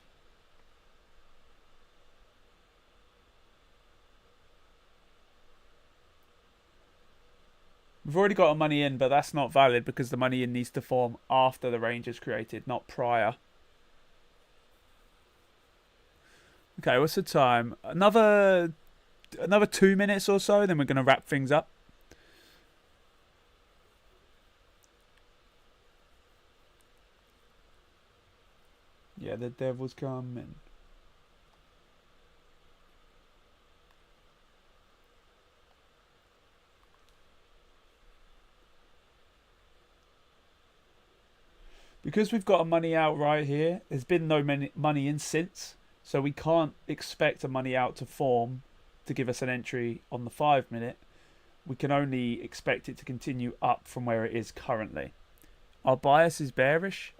We've already got our money in, but that's not valid because the money in needs to form after the range is created, not prior. Okay, what's the time? Another 2 minutes or so, then we're going to wrap things up. Yeah, the devil's coming. Because we've got our money out right here, there's been no money in since, so we can't expect a money out to form to give us an entry on the 5 minute. We can only expect it to continue up from where it is currently. Our bias is bullish,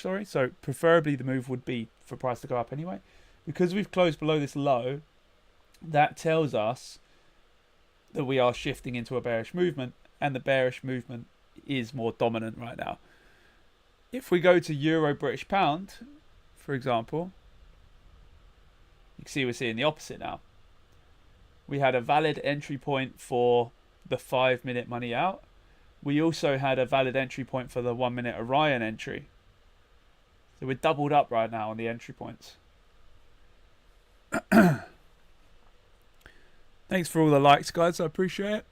sorry. So preferably the move would be for price to go up anyway. Because we've closed below this low, that tells us that we are shifting into a bearish movement, and the bearish movement is more dominant right now. If we go to Euro British Pound, for example, you can see we're seeing the opposite now. We had a valid entry point for the 5 minute money out. We also had a valid entry point for the 1 minute Orion entry. So we're doubled up right now on the entry points. Thanks for all the likes, guys. I appreciate it.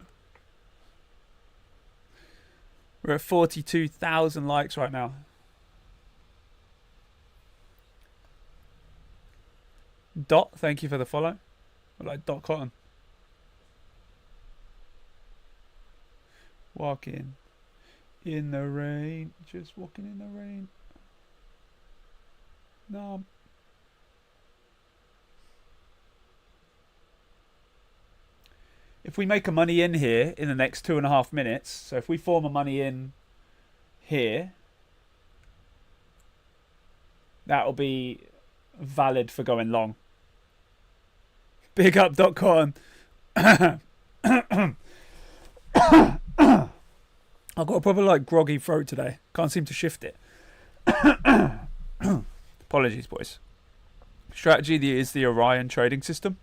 We're at 42,000 likes right now. Dot, thank you for the follow. I like Dot Cotton. Walking in the rain. Just walking in the rain. No. If we make a money in here in the next 2.5 minutes, so if we form a money in here, that'll be valid for going long. Big up .com. I've got a proper like groggy throat today. Can't seem to shift it. Apologies, boys. Strategy is the Orion trading system.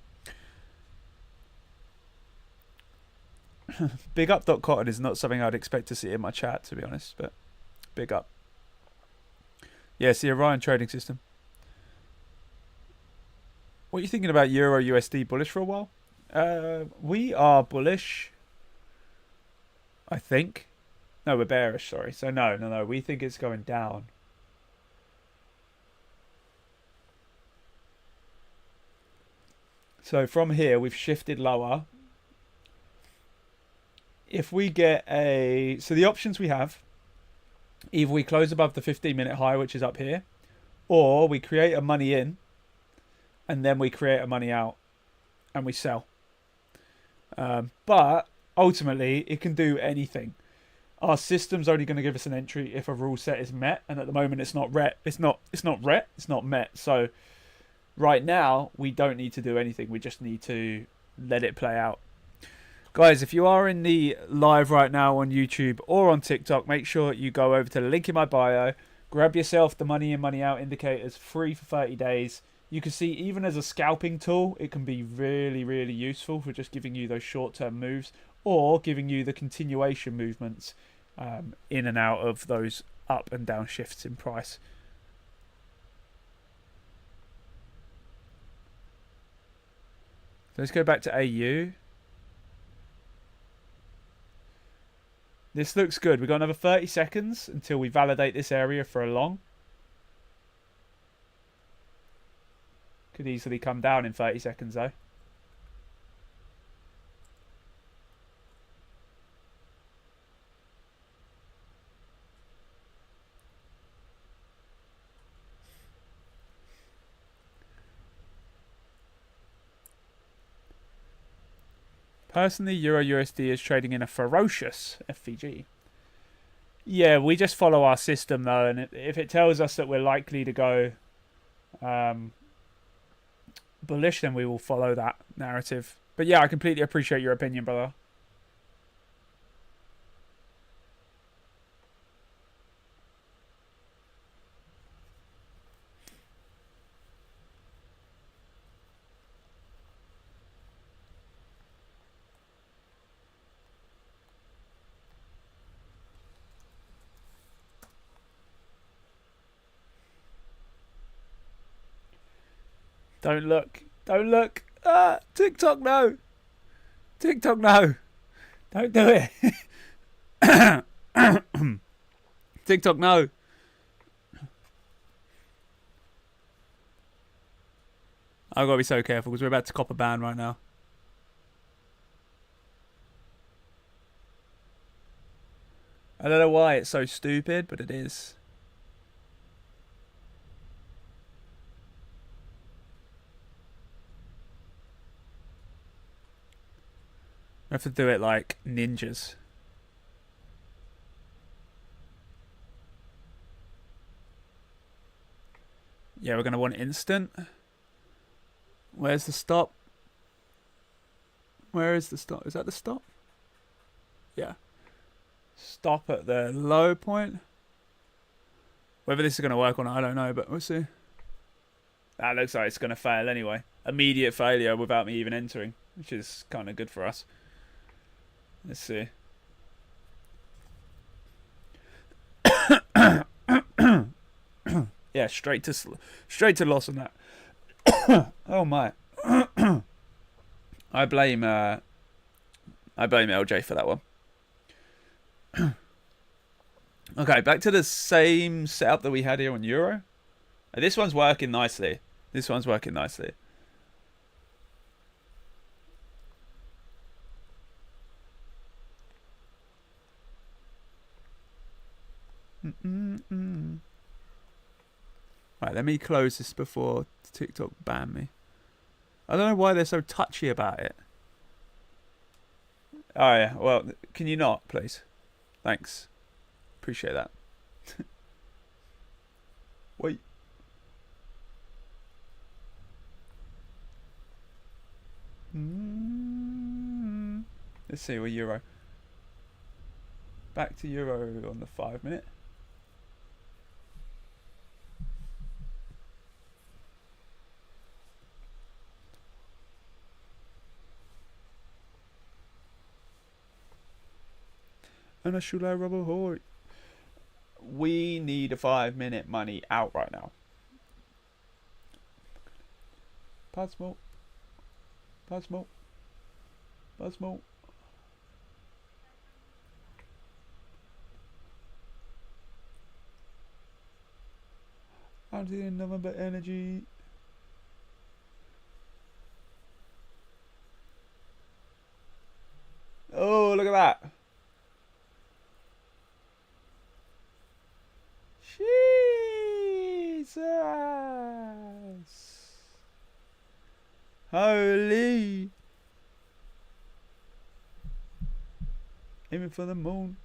Big up .cotton is not something I'd expect to see in my chat, to be honest, but big up. Yeah, it's the Orion trading system. What are you thinking about Euro USD? Bullish for a while? We are bullish, I think. No, we're bearish, sorry. So no. We think it's going down. So from here, we've shifted lower. If we get a... So the options we have, either we close above the 15-minute high, which is up here, or we create a money in, and then we create a money out, and we sell. But ultimately, it can do anything. Our system's only going to give us an entry if a rule set is met, and at the moment it's not met. So right now, we don't need to do anything. We just need to let it play out. Guys, if you are in the live right now on YouTube or on TikTok, make sure you go over to the link in my bio, grab yourself the money in, money out indicators, free for 30 days. You can see even as a scalping tool, it can be really, really useful for just giving you those short-term moves or giving you the continuation movements in and out of those up and down shifts in price. So let's go back to AU. This looks good. We've got another 30 seconds until we validate this area for a long. Could easily come down in 30 seconds though. Personally, Euro USD is trading in a ferocious FVG. Yeah, we just follow our system though, and if it tells us that we're likely to go bullish, then we will follow that narrative. But yeah, I completely appreciate your opinion, brother. Don't look. Don't look. Ah, TikTok, no. TikTok, no. Don't do it. TikTok, no. I've got to be so careful because we're about to cop a ban right now. I don't know why it's so stupid, but it is. We have to do it like ninjas. Yeah, we're going to want instant. Where's the stop? Where is the stop? Is that the stop? Yeah. Stop at the low point. Whether this is going to work or not, I don't know, but we'll see. That looks like it's going to fail anyway. Immediate failure without me even entering, which is kind of good for us. Let's see. Yeah, straight to loss on that. Oh my. I blame LJ for that one. Okay, back to the same setup that we had here on Euro. This one's working nicely. This one's working nicely. Right, let me close this before TikTok ban me. I don't know why they're so touchy about it. Oh yeah, well, can you not, please? Thanks. Appreciate that. Wait. Let's see, we're Euro. Back to Euro on the 5 minute. And a Shula Rubber Hoy. We need a 5 minute money out right now. Pad smoke. Pad smoke. Pad smoke. I'm seeing November energy. Oh, look at that. Jesus. Holy. Aiming for the moon.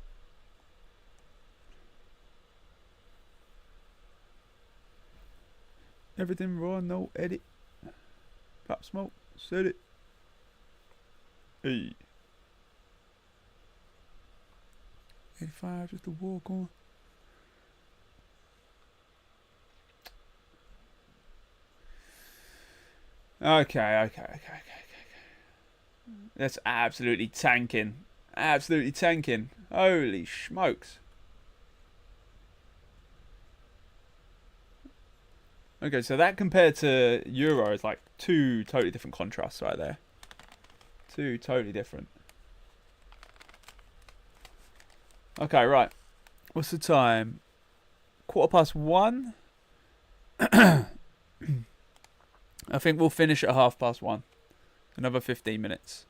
Everything raw, no edit. Pop smoke, set it. Hey. 85, just a walk on. Okay. That's absolutely tanking. Absolutely tanking. Holy smokes. Okay, so that compared to Euro is like 2 totally different contrasts right there. 2 totally different. Okay, right. What's the time? 1:15. I think we'll finish at 1:30. Another 15 minutes.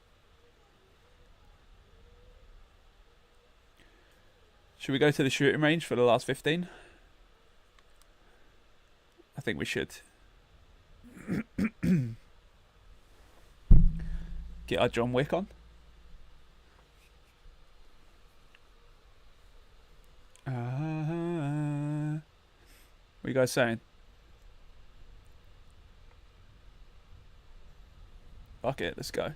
Should we go to the shooting range for the last 15? I think we should. Get our John Wick on. What are you guys saying? Fuck it, let's go.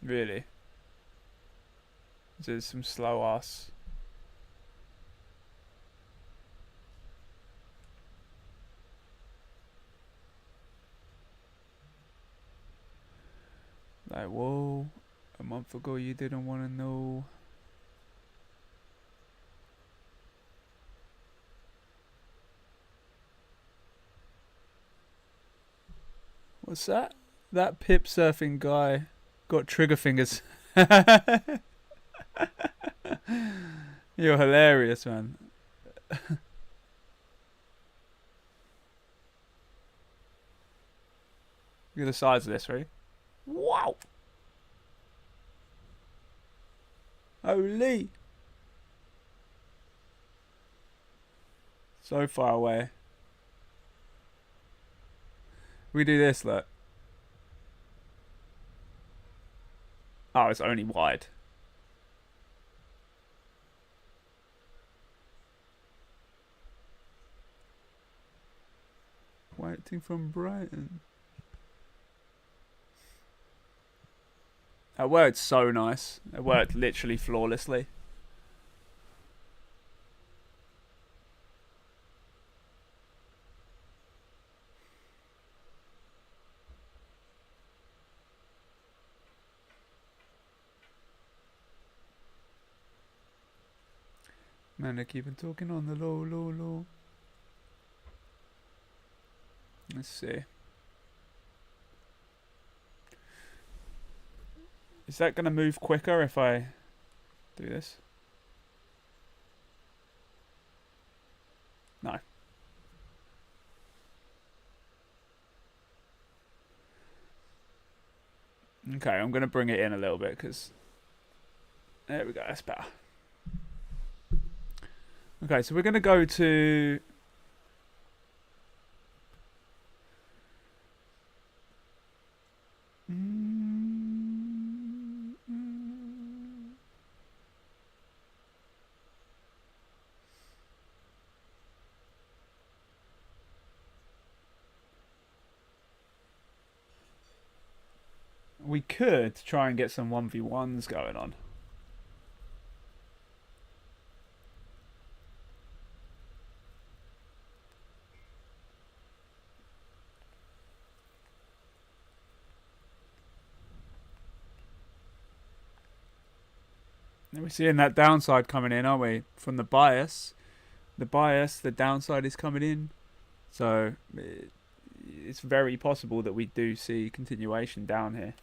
Really? There's some slow ass. Like, whoa, a month ago you didn't want to know. What's that? That pip surfing guy got trigger fingers. You're hilarious, man. Look at the size of this, right? Wow! Holy! So far away. We do this, look. Oh, it's only wide. Waiting from Brighton. That worked so nice. It worked literally flawlessly. Man, I keep on talking on the low. Let's see. Is that going to move quicker if I do this? No. Okay, I'm going to bring it in a little bit because... There we go, that's better. Okay, so we're going to go to... We could try and get some 1v1s going on. We're seeing that downside coming in, aren't we? From the bias. The downside is coming in. So it's very possible that we do see continuation down here.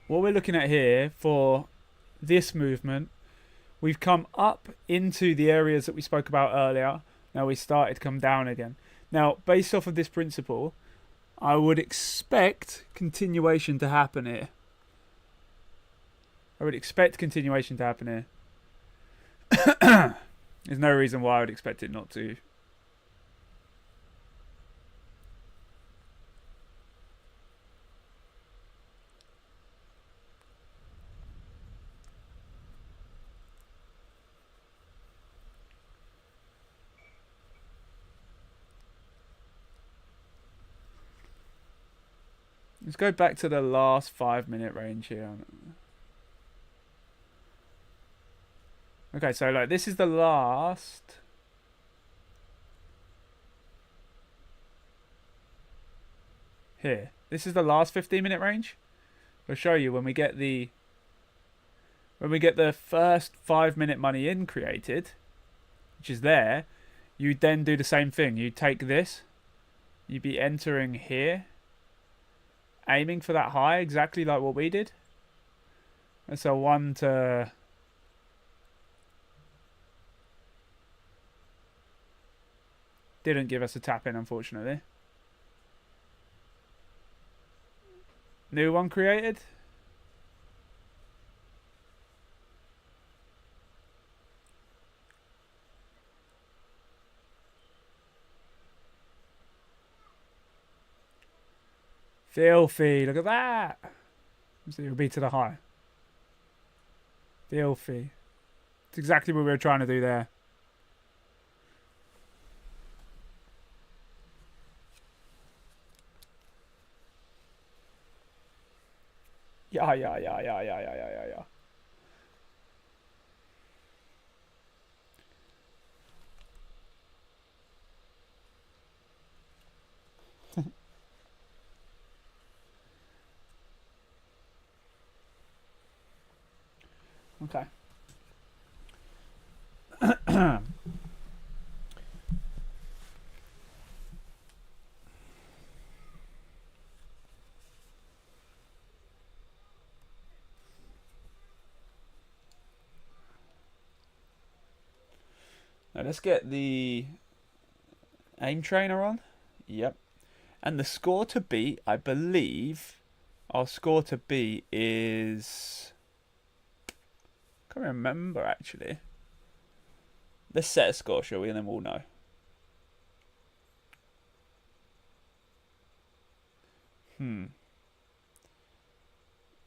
What we're looking at here for this movement, we've come up into the areas that we spoke about earlier. Now we started to come down again. Now, based off of this principle, I would expect continuation to happen here. There's no reason why I would expect it not to. Let's go back to the last 5 minute range here. Okay, so like this is the last. Here. This is the last 15-minute range. I'll show you when we get the first 5-minute money in created, which is there, you then do the same thing. You take this, you'd be entering here, aiming for that high, exactly like what we did. That's a 1 to... Didn't give us a tap in, unfortunately. New one created. Filthy, look at that. So it'll be to the high. Filthy. It's exactly what we were trying to do there. Yeah. Okay. Now let's get the aim trainer on. Yep. And the score to beat, I believe, our score to beat is... I can't remember, actually. Let's set a score, shall we? And then we'll know.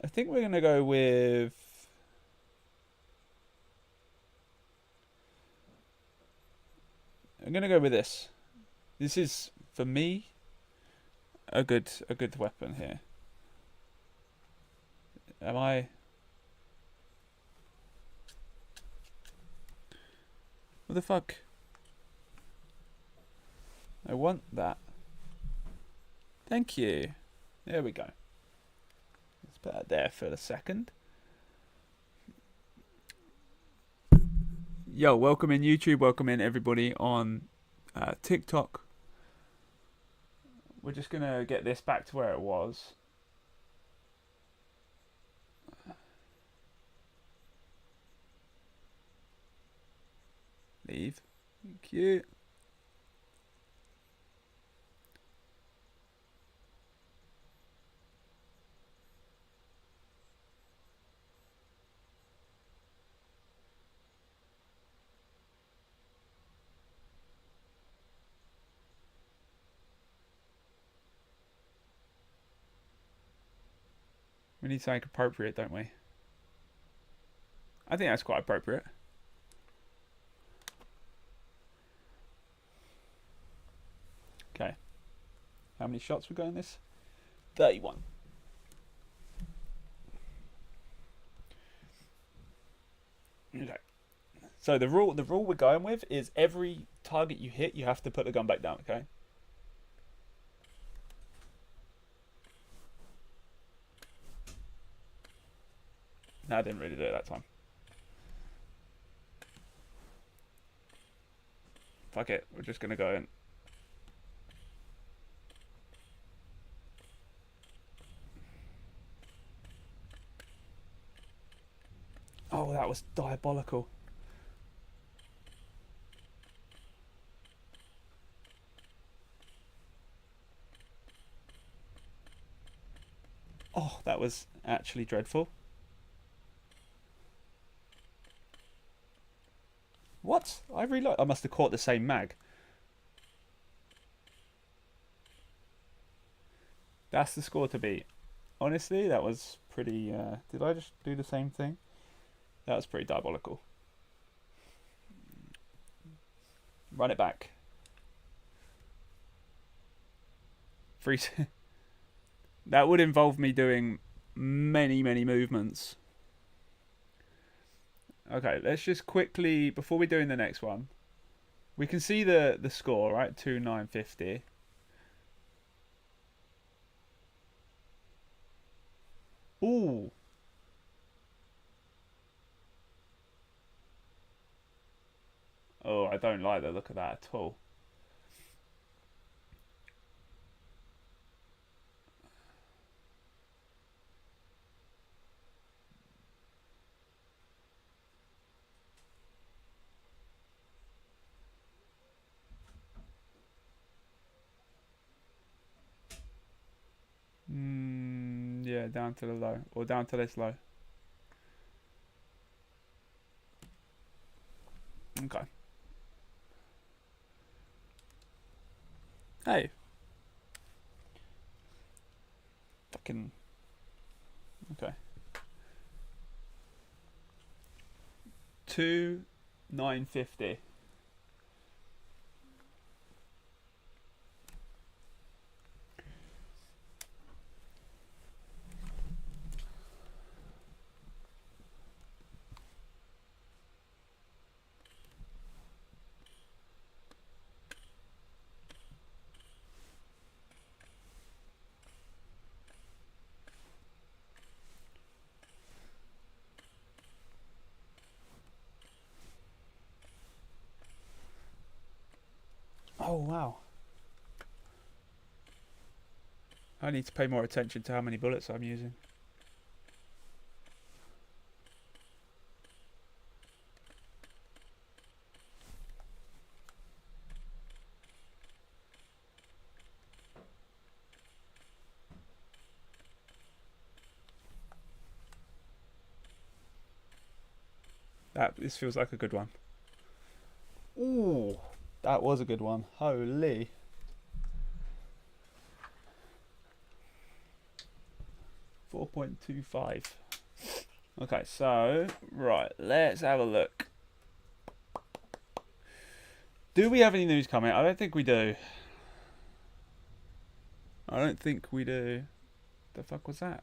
I think we're going to go with... I'm going to go with this. This is, for me, a good weapon here. Am I... What the fuck? I want that. Thank you. There we go. Let's put that there for a second. Yo, welcome in YouTube. Welcome in everybody on TikTok. We're just going to get this back to where it was. Leave. Thank you. We need something appropriate, don't we? I think that's quite appropriate. Okay. How many shots we got in this? 31. Okay. So the rule we're going with is every target you hit, you have to put the gun back down, okay? No, I didn't really do it that time. Fuck it, we're just gonna go in. Oh, that was diabolical. Oh, that was actually dreadful. What? I reload. I must have caught the same mag. That's the score to beat. Honestly, that was pretty... did I just do the same thing? That was pretty diabolical. Run it back. Freeze. That would involve me doing many movements. Okay, let's just quickly, before we do in the next one, we can see the score, right? 2950. Ooh. Oh, I don't like the look of that at all. Yeah, down to the low, or down to this low. Okay. Hey. Fucking. Okay. 2950. Oh, wow. I need to pay more attention to how many bullets I'm using. This feels like a good one. Ooh, that was a good one. Holy. .25. Okay, so right, let's have a look. Do we have any news coming? I don't think we do. I don't think we do. The fuck was that?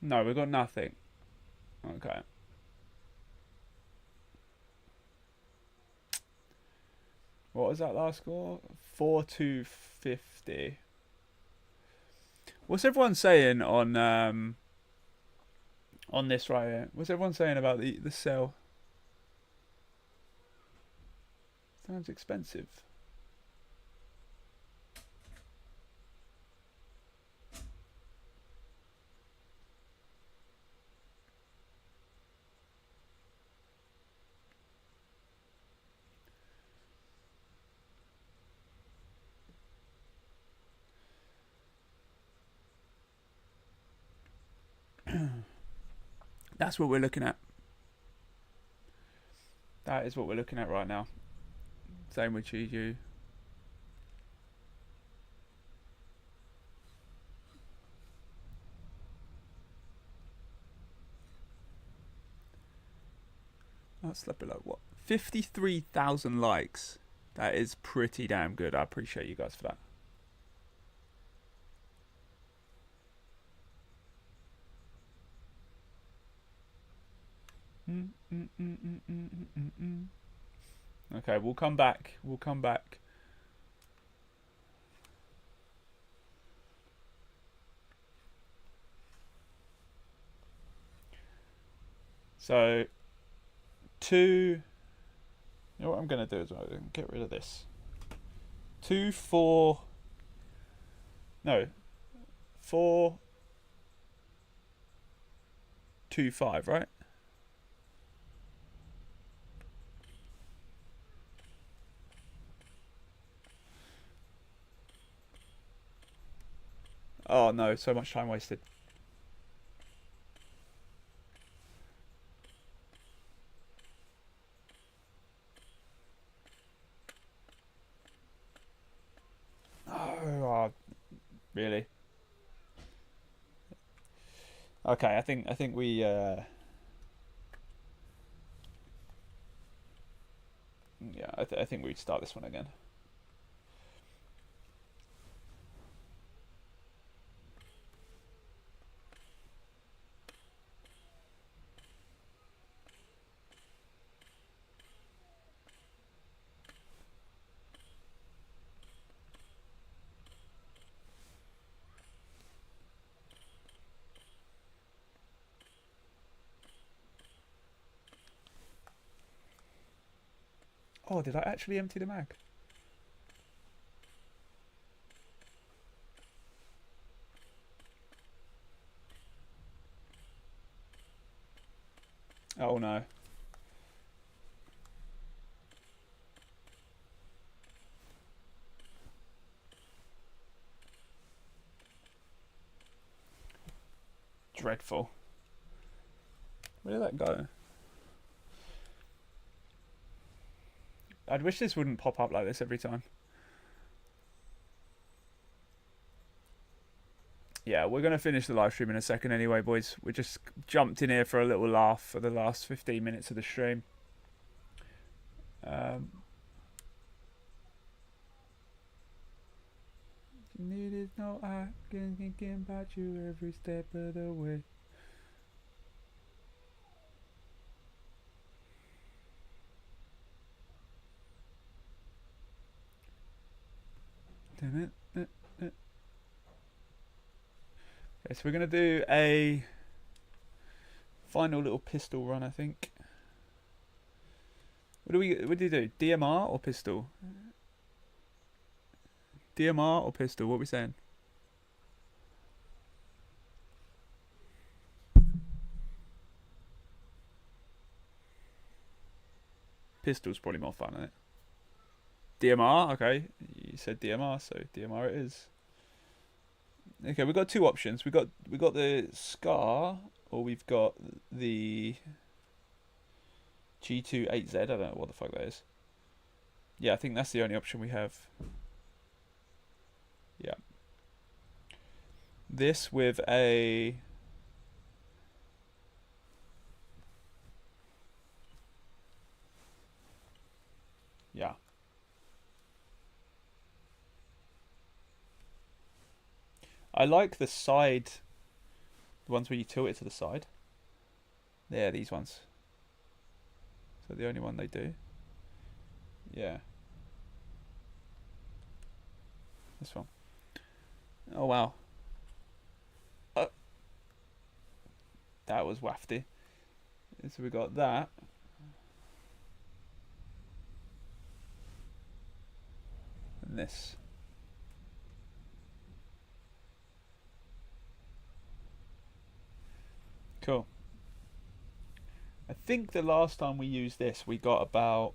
No, we've got nothing. Okay. What was that last score? 4-250. What's everyone saying on this right here? What's everyone saying about the sell? Sounds expensive. That's what we're looking at. That is what we're looking at right now. Same with Chiju. That's below what? 53,000 likes. That is pretty damn good. I appreciate you guys for that. Okay, we'll come back. We'll come back. So, you know what I'm going to do is I'm going to get rid of this. 2, 4, no, 4, 2, 5, right? Oh no, so much time wasted. Oh, really? Okay, I think we yeah, I think we start this one again. Oh, did I actually empty the mag? Oh no. Dreadful. Where did that go? I'd wish this wouldn't pop up like this every time. Yeah, we're going to finish the live stream in a second anyway, boys. We just jumped in here for a little laugh for the last 15 minutes of the stream. Needed no I can thinking about you every step of the way. Okay, so we're gonna do a final little pistol run, I think. What do you do? DMR or pistol? DMR or pistol? What are we saying? Pistol's probably more fun, isn't it? DMR, okay. You said DMR, so DMR it is. Okay, we've got two options. We got the Scar, or we've got the G28Z. I don't know what the fuck that is. Yeah, I think that's the only option we have. Yeah. This with a yeah. I like the side, the ones where you tilt it to the side. Yeah, these ones. So the only one they do. Yeah. This one. Oh wow. That was wafty. So we got that. And this. Cool. I think the last time we used this, we got about,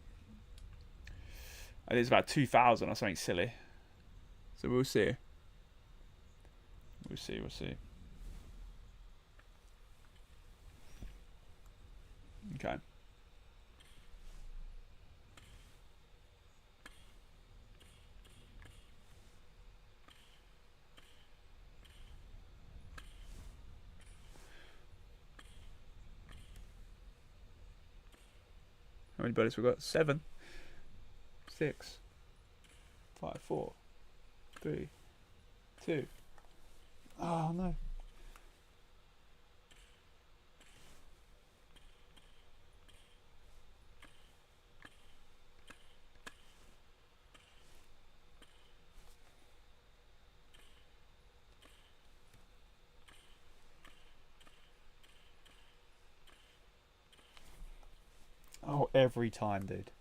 I think it's about 2,000 or something silly. So we'll see. We'll see. Okay. How many buddies we got? 7, 6, 5, 4, 3, 2. Oh no. Oh, every time, dude.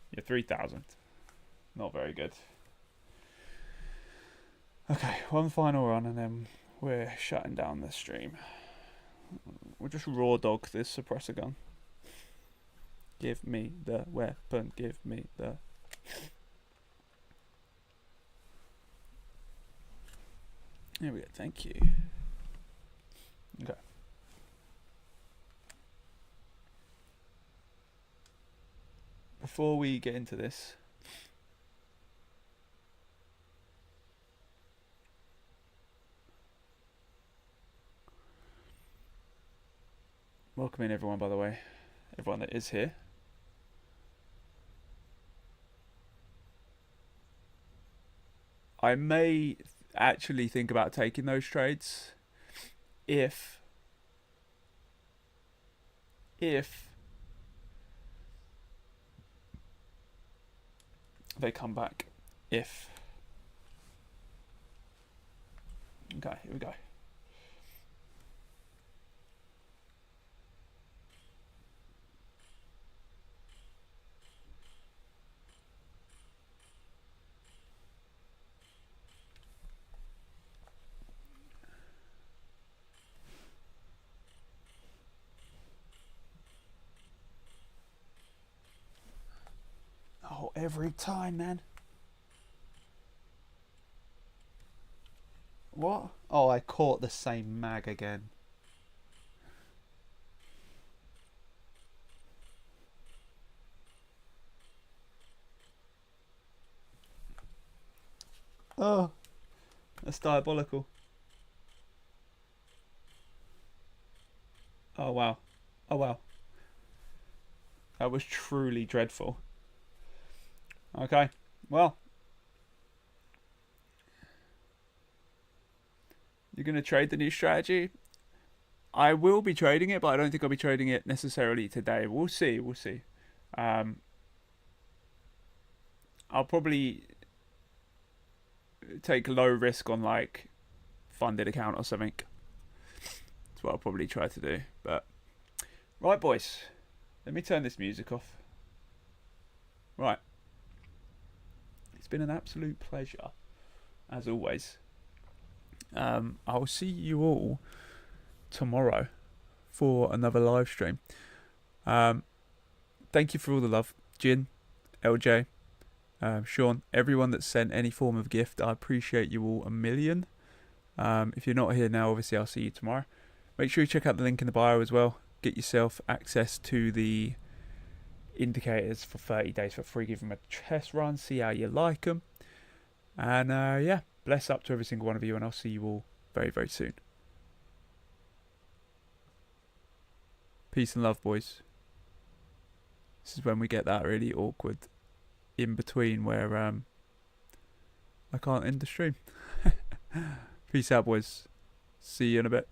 Yeah, 3,000. Not very good. Okay, one final run and then we're shutting down the stream. We'll just raw dog this suppressor gun. Give me the weapon, give me the... Here we go, thank you. Okay. Before we get into this, welcome in everyone, by the way, everyone that is here. I may actually think about taking those trades if they come back. If. Okay, here we go. Oh, every time, man. What? Oh, I caught the same mag again. Oh, that's diabolical. Oh, wow. Oh, wow. That was truly dreadful. Okay, well. You're going to trade the new strategy? I will be trading it, but I don't think I'll be trading it necessarily today. We'll see. I'll probably take low risk on like funded account or something. That's what I'll probably try to do. But right, boys, let me turn this music off. Right. It's been an absolute pleasure, as always. I'll see you all tomorrow for another live stream. Thank you for all the love, Jin, LJ, Sean, everyone that sent any form of gift. I appreciate you all a million. If you're not here now, obviously I'll see you tomorrow. Make sure you check out the link in the bio as well. Get yourself access to the indicators for 30 days for free. Give them a test run, see how you like them. And yeah, bless up to every single one of you, and I'll see you all very, very soon. Peace and love, boys. This is when we get that really awkward in between where I can't end the stream. Peace out, boys. See you in a bit.